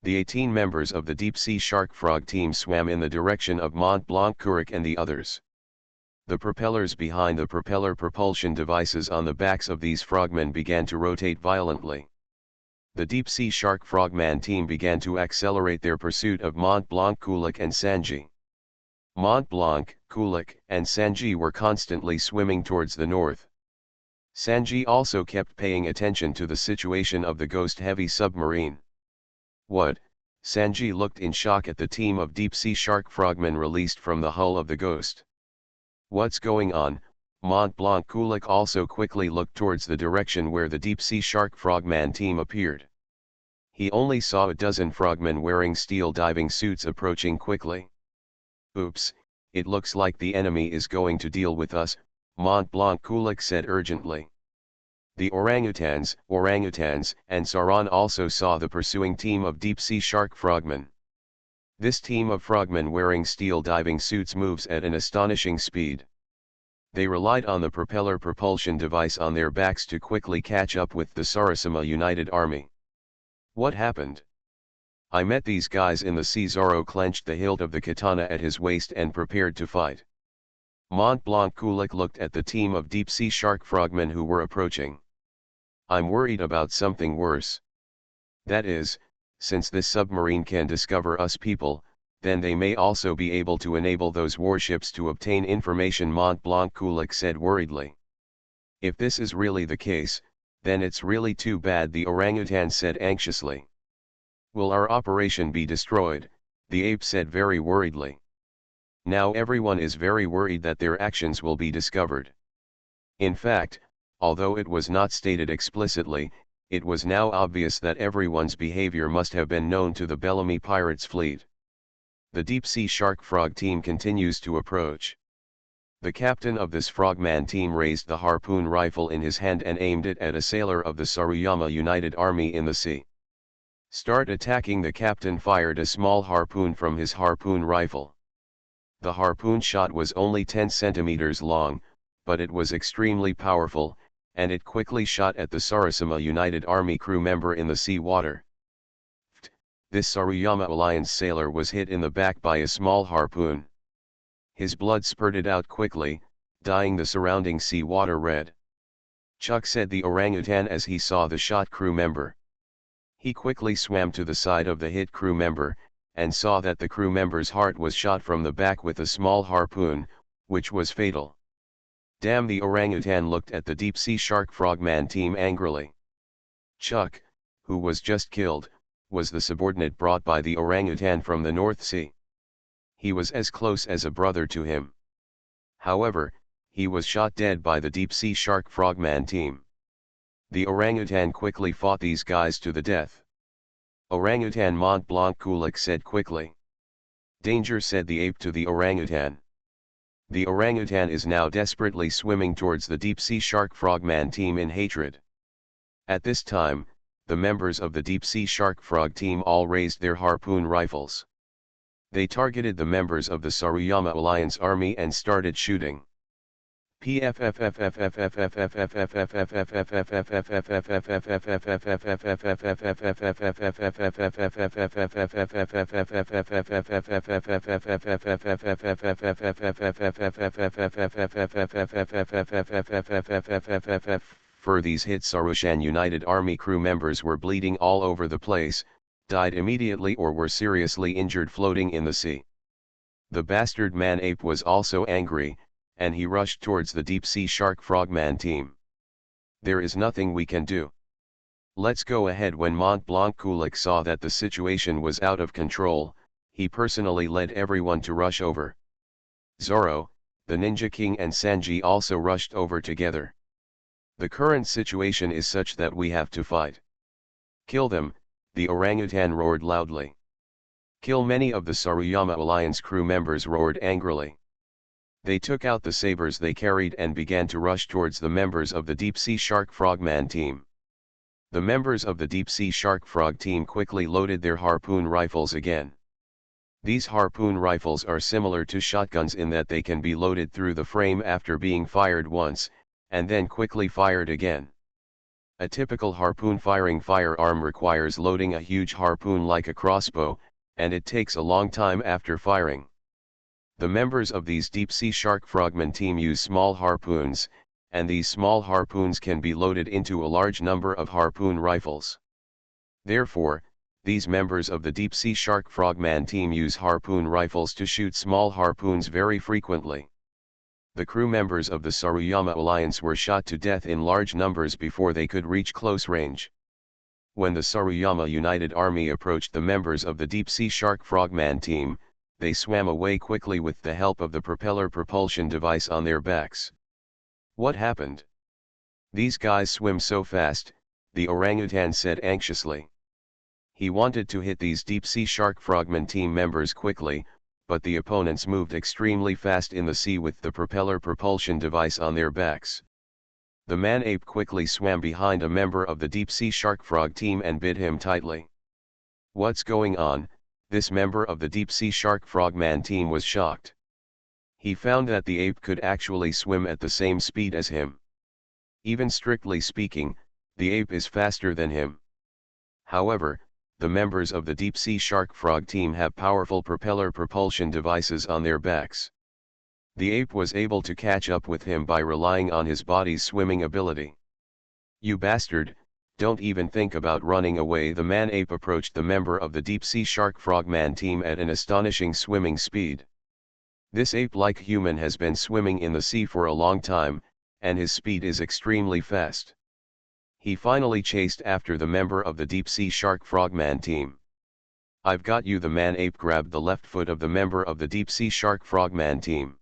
The 18 members of the deep-sea shark frog team swam in the direction of Mont Blanc, Kurik and the others. The propellers behind the propeller propulsion devices on the backs of these frogmen began to rotate violently. The deep-sea shark frogman team began to accelerate their pursuit of Mont Blanc, Kulik and Sanji. Mont Blanc, Kulik, and Sanji were constantly swimming towards the north. Sanji also kept paying attention to the situation of the ghost-heavy submarine. What? Sanji looked in shock at the team of deep-sea shark frogmen released from the hull of the Ghost. What's going on? Mont Blanc Kulik also quickly looked towards the direction where the deep-sea shark frogman team appeared. He only saw a dozen frogmen wearing steel diving suits approaching quickly. Oops, it looks like the enemy is going to deal with us, Mont Blanc Kulik said urgently. The orangutans, and Saran also saw the pursuing team of deep-sea shark frogmen. This team of frogmen wearing steel diving suits moves at an astonishing speed. They relied on the propeller propulsion device on their backs to quickly catch up with the Sarasama United Army. What happened? I met these guys in the sea. Zoro clenched the hilt of the katana at his waist and prepared to fight. Mont Blanc Kulik looked at the team of deep-sea shark frogmen who were approaching. I'm worried about something worse. That is, since this submarine can discover us people, then they may also be able to enable those warships to obtain information, Mont Blanc Kulik said worriedly. If this is really the case, then it's really too bad, the orangutan said anxiously. Will our operation be destroyed? The ape said very worriedly. Now everyone is very worried that their actions will be discovered. In fact, although it was not stated explicitly, it was now obvious that everyone's behavior must have been known to the Bellamy pirates' fleet. The deep-sea shark frog team continues to approach. The captain of this frogman team raised the harpoon rifle in his hand and aimed it at a sailor of the Saruyama United Army in the sea. Start attacking. The captain fired a small harpoon from his harpoon rifle. The harpoon shot was only 10 centimeters long, but it was extremely powerful, and it quickly shot at the Sarasama United Army crew member in the sea water. This Saruyama Alliance sailor was hit in the back by a small harpoon. His blood spurted out quickly, dyeing the surrounding sea water red. Chuck, said the orangutan as he saw the shot crew member. He quickly swam to the side of the hit crew member, and saw that the crew member's heart was shot from the back with a small harpoon, which was fatal. Damn, the orangutan looked at the deep-sea shark frogman team angrily. Chuck, who was just killed, was the subordinate brought by the orangutan from the North Sea. He was as close as a brother to him. However, he was shot dead by the deep-sea shark frogman team. The orangutan quickly fought these guys to the death. Orangutan, Mont Blanc Kulik said quickly. Danger, said the ape to the orangutan. The orangutan is now desperately swimming towards the deep-sea shark frogman team in hatred. At this time, the members of the deep-sea shark frog team all raised their harpoon rifles. They targeted the members of the Saruyama Alliance Army and started shooting. For these hits, Sarushan United Army crew members were bleeding all over the place, died immediately or were seriously injured floating in the sea. The bastard man ape was also angry, and he rushed towards the deep-sea shark frogman team. There is nothing we can do. Let's go ahead. When Mont Blanc Kulik saw that the situation was out of control, he personally led everyone to rush over. Zoro, the Ninja King, and Sanji also rushed over together. The current situation is such that we have to fight. Kill them, the orangutan roared loudly. Kill. Many of the Saruyama Alliance crew members roared angrily. They took out the sabers they carried and began to rush towards the members of the deep-sea shark frogman team. The members of the deep-sea shark frog team quickly loaded their harpoon rifles again. These harpoon rifles are similar to shotguns in that they can be loaded through the frame after being fired once, and then quickly fired again. A typical harpoon firing firearm requires loading a huge harpoon like a crossbow, and it takes a long time after firing. The members of these deep-sea shark frogmen team use small harpoons, and these small harpoons can be loaded into a large number of harpoon rifles. Therefore, these members of the deep-sea shark frogman team use harpoon rifles to shoot small harpoons very frequently. The crew members of the Saruyama Alliance were shot to death in large numbers before they could reach close range. When the Saruyama United Army approached the members of the deep-sea shark frogman team, they swam away quickly with the help of the propeller propulsion device on their backs. What happened? These guys swim so fast, the orangutan said anxiously. He wanted to hit these deep-sea shark frogman team members quickly, but the opponents moved extremely fast in the sea with the propeller propulsion device on their backs. The man-ape quickly swam behind a member of the deep-sea shark frog team and bit him tightly. What's going on? This member of the deep-sea shark frogman team was shocked. He found that the ape could actually swim at the same speed as him. Even strictly speaking, the ape is faster than him. However, the members of the deep-sea shark frog team have powerful propeller propulsion devices on their backs. The ape was able to catch up with him by relying on his body's swimming ability. You bastard, don't even think about running away. The man-ape approached the member of the deep-sea shark frogman team at an astonishing swimming speed. This ape-like human has been swimming in the sea for a long time, and his speed is extremely fast. He finally chased after the member of the deep-sea shark frogman team. I've got you. The man-ape grabbed the left foot of the member of the deep-sea shark frogman team.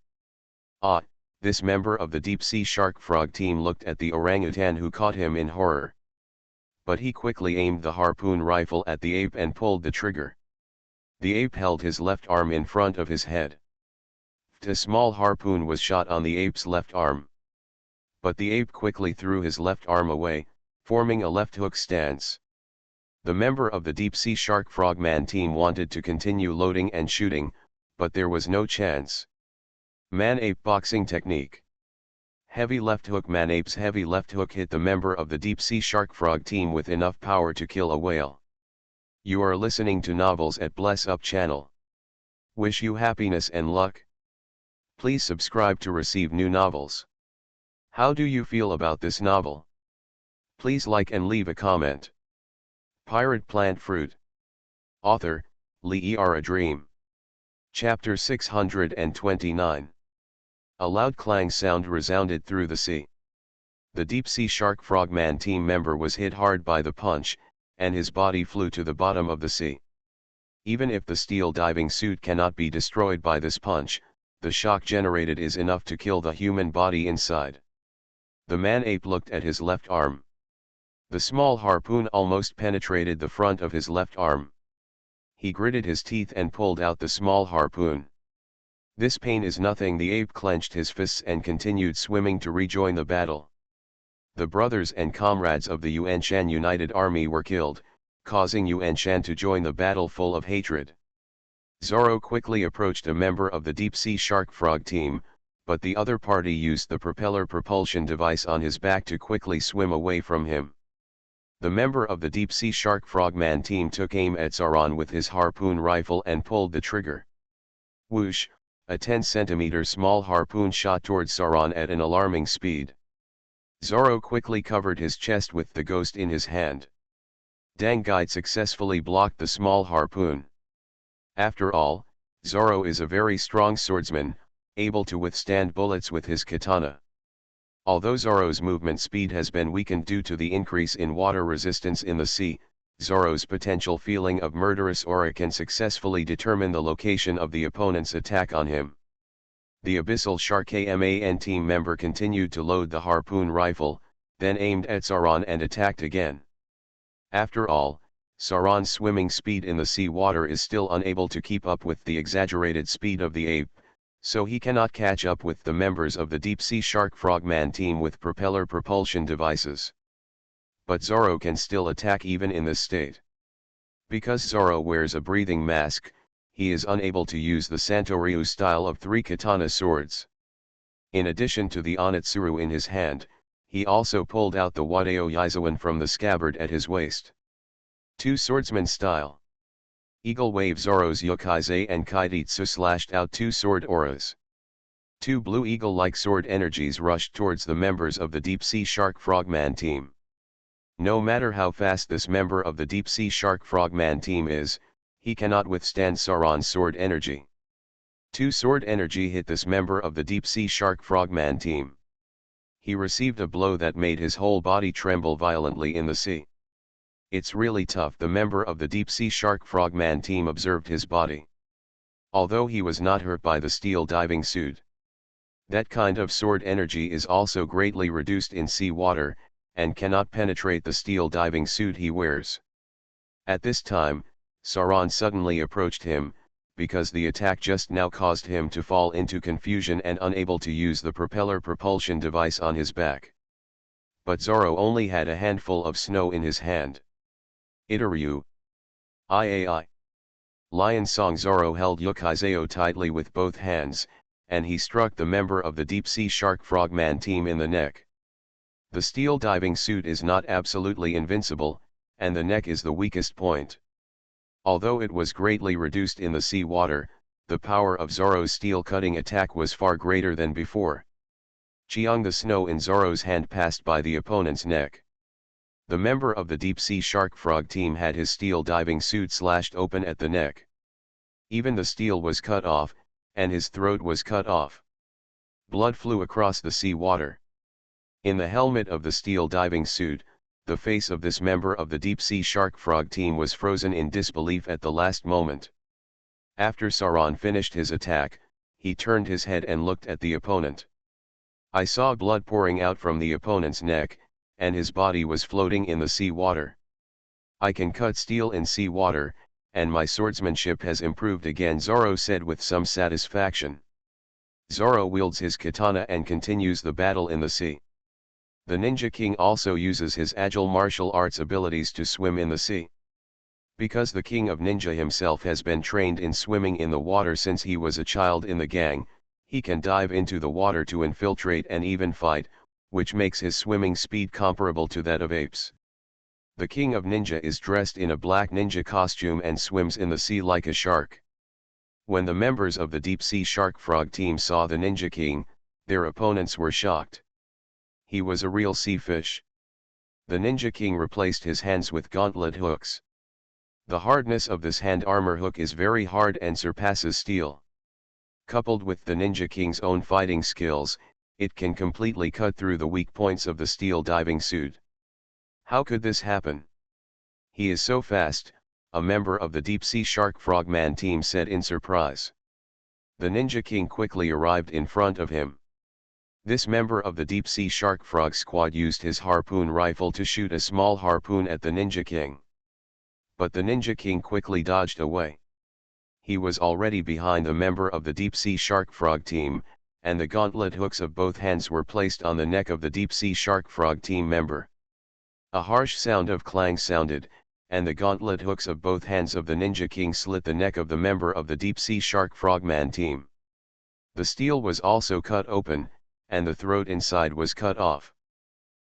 Ah, this member of the deep-sea shark frog team looked at the orangutan who caught him in horror. But he quickly aimed the harpoon rifle at the ape and pulled the trigger. The ape held his left arm in front of his head. A small harpoon was shot on the ape's left arm. But the ape quickly threw his left arm away, forming a left hook stance. The member of the deep-sea shark frogman team wanted to continue loading and shooting, but there was no chance. Man-ape boxing technique. Heavy left hook. Man-ape's heavy left hook hit the member of the deep-sea shark frog team with enough power to kill a whale. You are listening to Novels at Bless Up channel. Wish you happiness and luck. Please subscribe to receive new novels. How do you feel about this novel? Please like and leave a comment. Pirate Plant Fruit. Author, Lee A Dream. Chapter 629. A loud clang sound resounded through the sea. The deep-sea shark frogman team member was hit hard by the punch, and his body flew to the bottom of the sea. Even if the steel diving suit cannot be destroyed by this punch, the shock generated is enough to kill the human body inside. The man-ape looked at his left arm. The small harpoon almost penetrated the front of his left arm. He gritted his teeth and pulled out the small harpoon. This pain is nothing. The ape clenched his fists and continued swimming to rejoin the battle. The brothers and comrades of the Yuanshan United Army were killed, causing Yuanshan to join the battle full of hatred. Zoro quickly approached a member of the deep-sea shark frog team, but the other party used the propeller propulsion device on his back to quickly swim away from him. The member of the deep-sea shark frogman team took aim at Sauron with his harpoon rifle and pulled the trigger. Whoosh! A 10-centimeter small harpoon shot towards Sauron at an alarming speed. Zoro quickly covered his chest with the ghost in his hand. Dangai successfully blocked the small harpoon. After all, Zoro is a very strong swordsman, able to withstand bullets with his katana. Although Zoro's movement speed has been weakened due to the increase in water resistance in the sea, Zoro's potential feeling of murderous aura can successfully determine the location of the opponent's attack on him. The Abyssal Shark KMAN team member continued to load the harpoon rifle, then aimed at Sauron and attacked again. After all, Sauron's swimming speed in the sea water is still unable to keep up with the exaggerated speed of the ape, so he cannot catch up with the members of the deep-sea shark frogman team with propeller propulsion devices. But Zoro can still attack even in this state. Because Zoro wears a breathing mask, he is unable to use the Santoryu style of 3 katana swords. In addition to the Onitsuru in his hand, he also pulled out the Wadeo Yizawan from the scabbard at his waist. 2 swordsman style. Eagle Wave Zoro's Yokaze and Kaiditsu slashed out two sword auras. Two blue eagle-like sword energies rushed towards the members of the deep-sea shark frogman team. No matter how fast this member of the deep-sea shark frogman team is, he cannot withstand Sauron's sword energy. Two sword energy hit this member of the deep-sea shark frogman team. He received a blow that made his whole body tremble violently in the sea. It's really tough. The member of the deep-sea shark frogman team observed his body. Although he was not hurt by the steel diving suit. That kind of sword energy is also greatly reduced in sea water, and cannot penetrate the steel diving suit he wears. At this time, Sauron suddenly approached him, because the attack just now caused him to fall into confusion and unable to use the propeller propulsion device on his back. But Zorro only had a handful of snow in his hand. Itaryu. Iai. Lion Song. Zorro held Yukizeo tightly with both hands, and he struck the member of the deep-sea shark frogman team in the neck. The steel diving suit is not absolutely invincible, and the neck is the weakest point. Although it was greatly reduced in the sea water, the power of Zorro's steel-cutting attack was far greater than before. Chiang. The snow in Zorro's hand passed by the opponent's neck. The member of the deep-sea shark frog team had his steel diving suit slashed open at the neck. Even the steel was cut off, and his throat was cut off. Blood flew across the sea water. In the helmet of the steel diving suit, the face of this member of the deep-sea shark frog team was frozen in disbelief at the last moment. After Sauron finished his attack, he turned his head and looked at the opponent. I saw blood pouring out from the opponent's neck, and his body was floating in the sea water. I can cut steel in sea water, and my swordsmanship has improved again, Zorro said with some satisfaction. Zorro wields his katana and continues the battle in the sea. The Ninja King also uses his agile martial arts abilities to swim in the sea. Because the King of Ninja himself has been trained in swimming in the water since he was a child in the gang, he can dive into the water to infiltrate and even fight, which makes his swimming speed comparable to that of apes. The King of Ninja is dressed in a black ninja costume and swims in the sea like a shark. When the members of the deep-sea shark frog team saw the Ninja King, their opponents were shocked. He was a real sea fish. The Ninja King replaced his hands with gauntlet hooks. The hardness of this hand armor hook is very hard and surpasses steel. Coupled with the Ninja King's own fighting skills, it can completely cut through the weak points of the steel diving suit. How could this happen? He is so fast, a member of the deep-sea shark frogman team said in surprise. The Ninja King quickly arrived in front of him. This member of the deep-sea shark frog squad used his harpoon rifle to shoot a small harpoon at the Ninja King. But the Ninja King quickly dodged away. He was already behind the member of the deep-sea shark frog team, and the gauntlet hooks of both hands were placed on the neck of the deep-sea shark frog team member. A harsh sound of clang sounded, and the gauntlet hooks of both hands of the Ninja King slit the neck of the member of the deep-sea shark frogman team. The steel was also cut open, and the throat inside was cut off.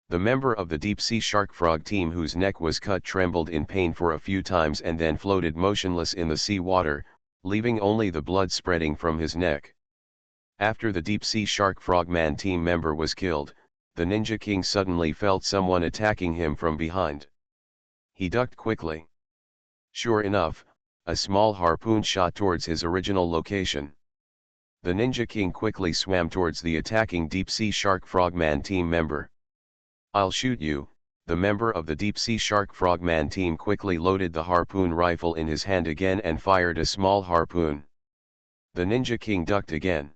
The member of the deep-sea shark frog team whose neck was cut trembled in pain for a few times and then floated motionless in the sea water, leaving only the blood spreading from his neck. After the deep-sea shark frogman team member was killed, the Ninja King suddenly felt someone attacking him from behind. He ducked quickly. Sure enough, a small harpoon shot towards his original location. The Ninja King quickly swam towards the attacking deep-sea shark frogman team member. I'll shoot you, the member of the deep-sea shark frogman team quickly loaded the harpoon rifle in his hand again and fired a small harpoon. The Ninja King ducked again.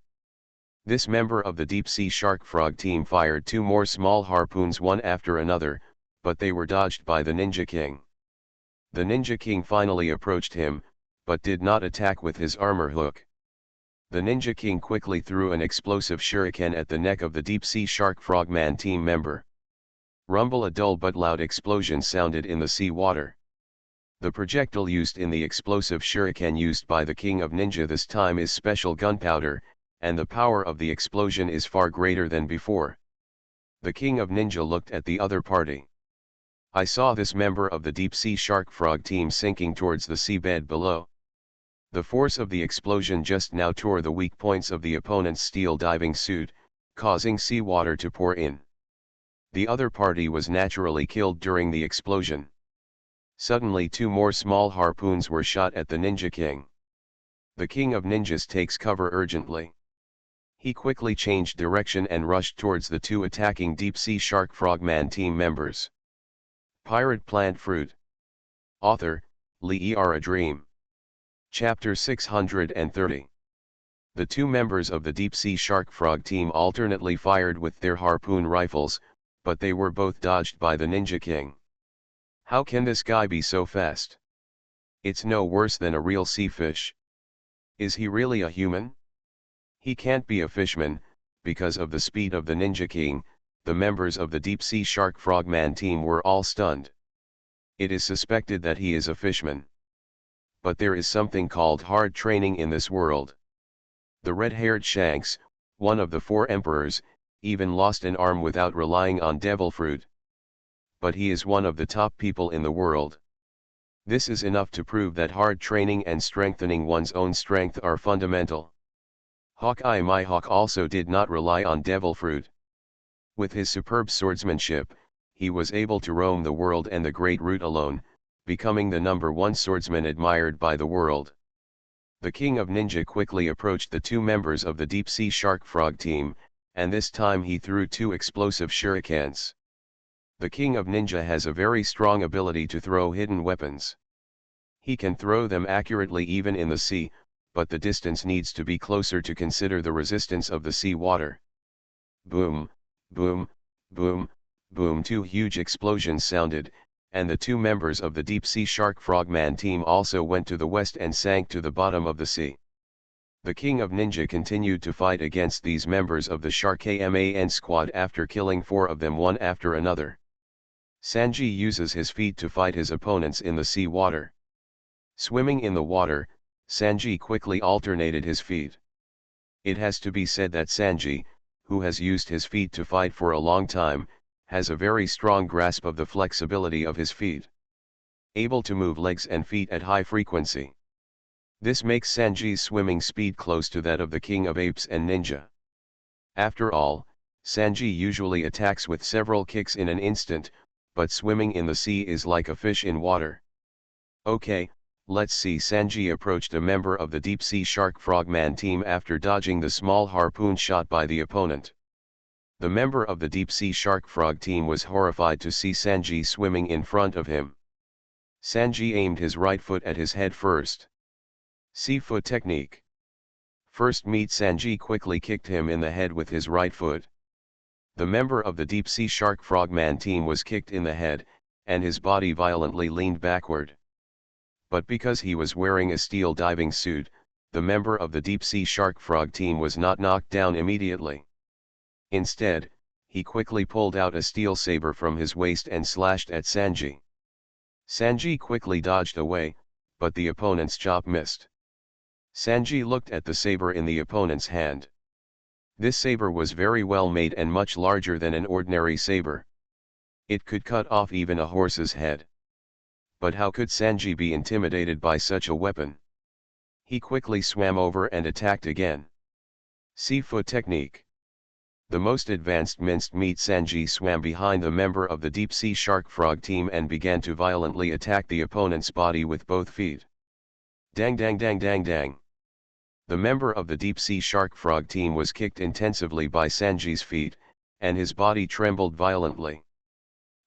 This member of the deep-sea shark frog team fired two more small harpoons one after another, but they were dodged by the Ninja King. The Ninja King finally approached him, but did not attack with his armor hook. The Ninja King quickly threw an explosive shuriken at the neck of the deep-sea shark frogman team member. Rumble. A dull but loud explosion sounded in the sea water. The projectile used in the explosive shuriken used by the King of Ninja this time is special gunpowder, and the power of the explosion is far greater than before. The King of Ninja looked at the other party. I saw this member of the deep-sea shark frog team sinking towards the seabed below. The force of the explosion just now tore the weak points of the opponent's steel diving suit, causing seawater to pour in. The other party was naturally killed during the explosion. Suddenly two more small harpoons were shot at the Ninja King. The King of Ninjas takes cover urgently. He quickly changed direction and rushed towards the two attacking deep-sea shark frogman team members. Pirate Plant Fruit. Author, Lee A Dream. Chapter 630. The two members of the deep-sea shark frog team alternately fired with their harpoon rifles, but they were both dodged by the Ninja King. How can this guy be so fast? It's no worse than a real sea fish. Is he really a human? He can't be a fishman, because of the speed of the Ninja King. The members of the deep-sea shark frogman team were all stunned. It is suspected that he is a fishman. But there is something called hard training in this world. The red-haired Shanks, one of the four emperors, even lost an arm without relying on devil fruit. But he is one of the top people in the world. This is enough to prove that hard training and strengthening one's own strength are fundamental. Hawkeye Mihawk also did not rely on devil fruit. With his superb swordsmanship, he was able to roam the world and the Great Route alone, becoming the #1 swordsman admired by the world. The King of Ninja quickly approached the two members of the deep-sea shark frog team, and this time he threw two explosive shurikens. The King of Ninja has a very strong ability to throw hidden weapons. He can throw them accurately even in the sea, but the distance needs to be closer to consider the resistance of the sea water. Boom, boom, boom, boom. Two huge explosions sounded, and the two members of the deep-sea shark frogman team also went to the west and sank to the bottom of the sea. The King of Ninja continued to fight against these members of the Sharkman squad after killing four of them one after another. Sanji uses his feet to fight his opponents in the sea water. Swimming in the water, Sanji quickly alternated his feet. It has to be said that Sanji, who has used his feet to fight for a long time, has a very strong grasp of the flexibility of his feet. Able to move legs and feet at high frequency. This makes Sanji's swimming speed close to that of the King of Apes and Ninja. After all, Sanji usually attacks with several kicks in an instant, but swimming in the sea is like a fish in water. Okay, let's see. Sanji approached a member of the deep-sea shark frogman team after dodging the small harpoon shot by the opponent. The member of the deep-sea shark frog team was horrified to see Sanji swimming in front of him. Sanji aimed his right foot at his head first. Sea foot technique. First meet Sanji quickly kicked him in the head with his right foot. The member of the deep-sea shark frogman team was kicked in the head, and his body violently leaned backward. But because he was wearing a steel diving suit, the member of the deep-sea shark frog team was not knocked down immediately. Instead, he quickly pulled out a steel saber from his waist and slashed at Sanji. Sanji quickly dodged away, but the opponent's chop missed. Sanji looked at the saber in the opponent's hand. This saber was very well made and much larger than an ordinary saber. It could cut off even a horse's head. But how could Sanji be intimidated by such a weapon? He quickly swam over and attacked again. Sea foot technique. The most advanced minced meat. Sanji swam behind the member of the deep-sea shark frog team and began to violently attack the opponent's body with both feet. Dang dang dang dang dang. The member of the deep-sea shark frog team was kicked intensively by Sanji's feet, and his body trembled violently.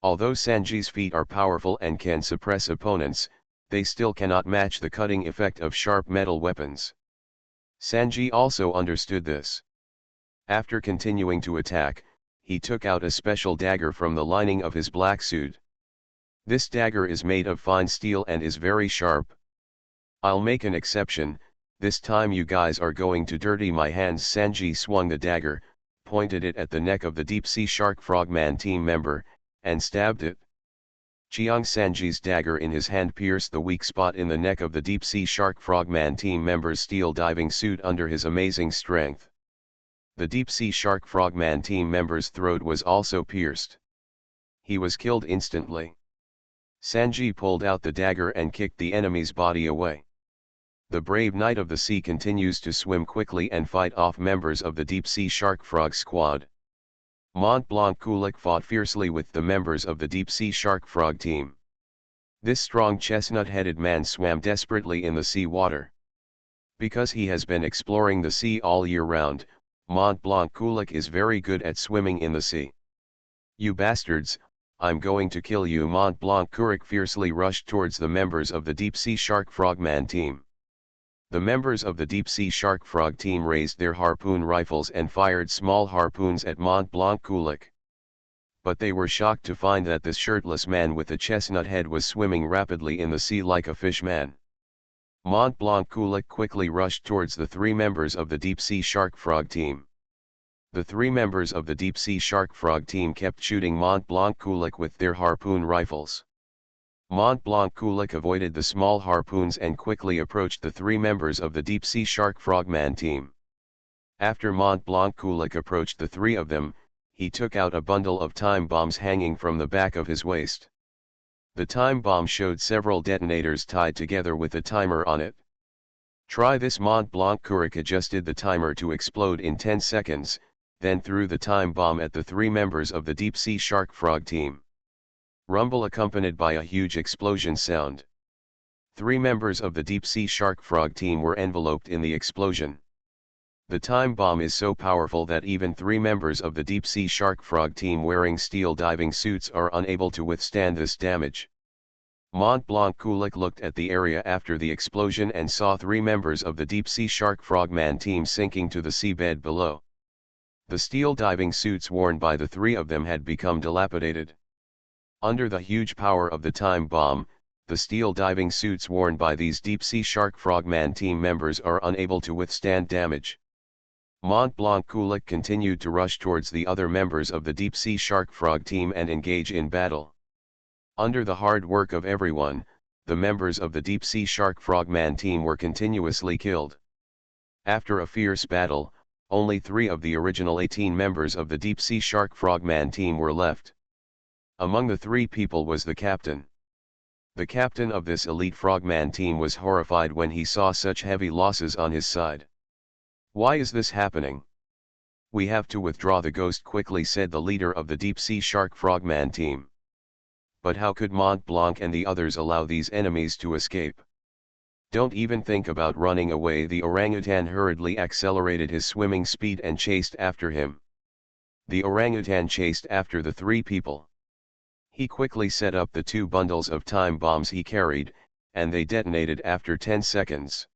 Although Sanji's feet are powerful and can suppress opponents, they still cannot match the cutting effect of sharp metal weapons. Sanji also understood this. After continuing to attack, he took out a special dagger from the lining of his black suit. This dagger is made of fine steel and is very sharp. I'll make an exception. This time you guys are going to dirty my hands. Sanji swung the dagger, pointed it at the neck of the deep-sea shark frogman team member, and stabbed it. Chiang Sanji's dagger in his hand pierced the weak spot in the neck of the deep-sea shark frogman team member's steel diving suit under his amazing strength. The deep-sea shark frogman team member's throat was also pierced. He was killed instantly. Sanji pulled out the dagger and kicked the enemy's body away. The brave knight of the sea continues to swim quickly and fight off members of the deep-sea shark frog squad. Mont Blanc Kulik fought fiercely with the members of the deep-sea shark frog team. This strong chestnut-headed man swam desperately in the sea water. Because he has been exploring the sea all year round, Mont Blanc Kulik is very good at swimming in the sea. "You bastards, I'm going to kill you!" Mont Blanc Kulik fiercely rushed towards the members of the deep-sea shark frogman team. The members of the deep-sea shark frog team raised their harpoon rifles and fired small harpoons at Mont Blanc Kulik. But they were shocked to find that this shirtless man with a chestnut head was swimming rapidly in the sea like a fish man. Mont Blanc Kulik quickly rushed towards the three members of the deep-sea shark frog team. The three members of the deep-sea shark frog team kept shooting Mont Blanc Kulik with their harpoon rifles. Mont Blanc Kulik avoided the small harpoons and quickly approached the three members of the deep-sea shark frogman team. After Mont Blanc Kulik approached the three of them, he took out a bundle of time bombs hanging from the back of his waist. The time bomb showed several detonators tied together with a timer on it. "Try this." Mont Blanc Kulik adjusted the timer to explode in 10 seconds, then threw the time bomb at the three members of the deep-sea shark frog team. Rumble accompanied by a huge explosion sound. Three members of the deep-sea shark frog team were enveloped in the explosion. The time bomb is so powerful that even three members of the deep-sea shark frog team wearing steel diving suits are unable to withstand this damage. Mont Blanc Kulik looked at the area after the explosion and saw three members of the deep-sea shark frogman team sinking to the seabed below. The steel diving suits worn by the three of them had become dilapidated. Under the huge power of the time bomb, the steel diving suits worn by these deep-sea shark frogman team members are unable to withstand damage. Mont Blanc Kulik continued to rush towards the other members of the deep-sea shark frog team and engage in battle. Under the hard work of everyone, the members of the deep-sea shark frogman team were continuously killed. After a fierce battle, only 3 of the original 18 members of the deep-sea shark frogman team were left. Among the 3 people was the captain. The captain of this elite frogman team was horrified when he saw such heavy losses on his side. "Why is this happening? We have to withdraw." The Ghost quickly said, the leader of the deep-sea shark frogman team. But how could Mont Blanc and the others allow these enemies to escape? "Don't even think about running away." The orangutan hurriedly accelerated his swimming speed and chased after him. The orangutan chased after the 3 people. He quickly set up the 2 bundles of time bombs he carried, and they detonated after 10 seconds.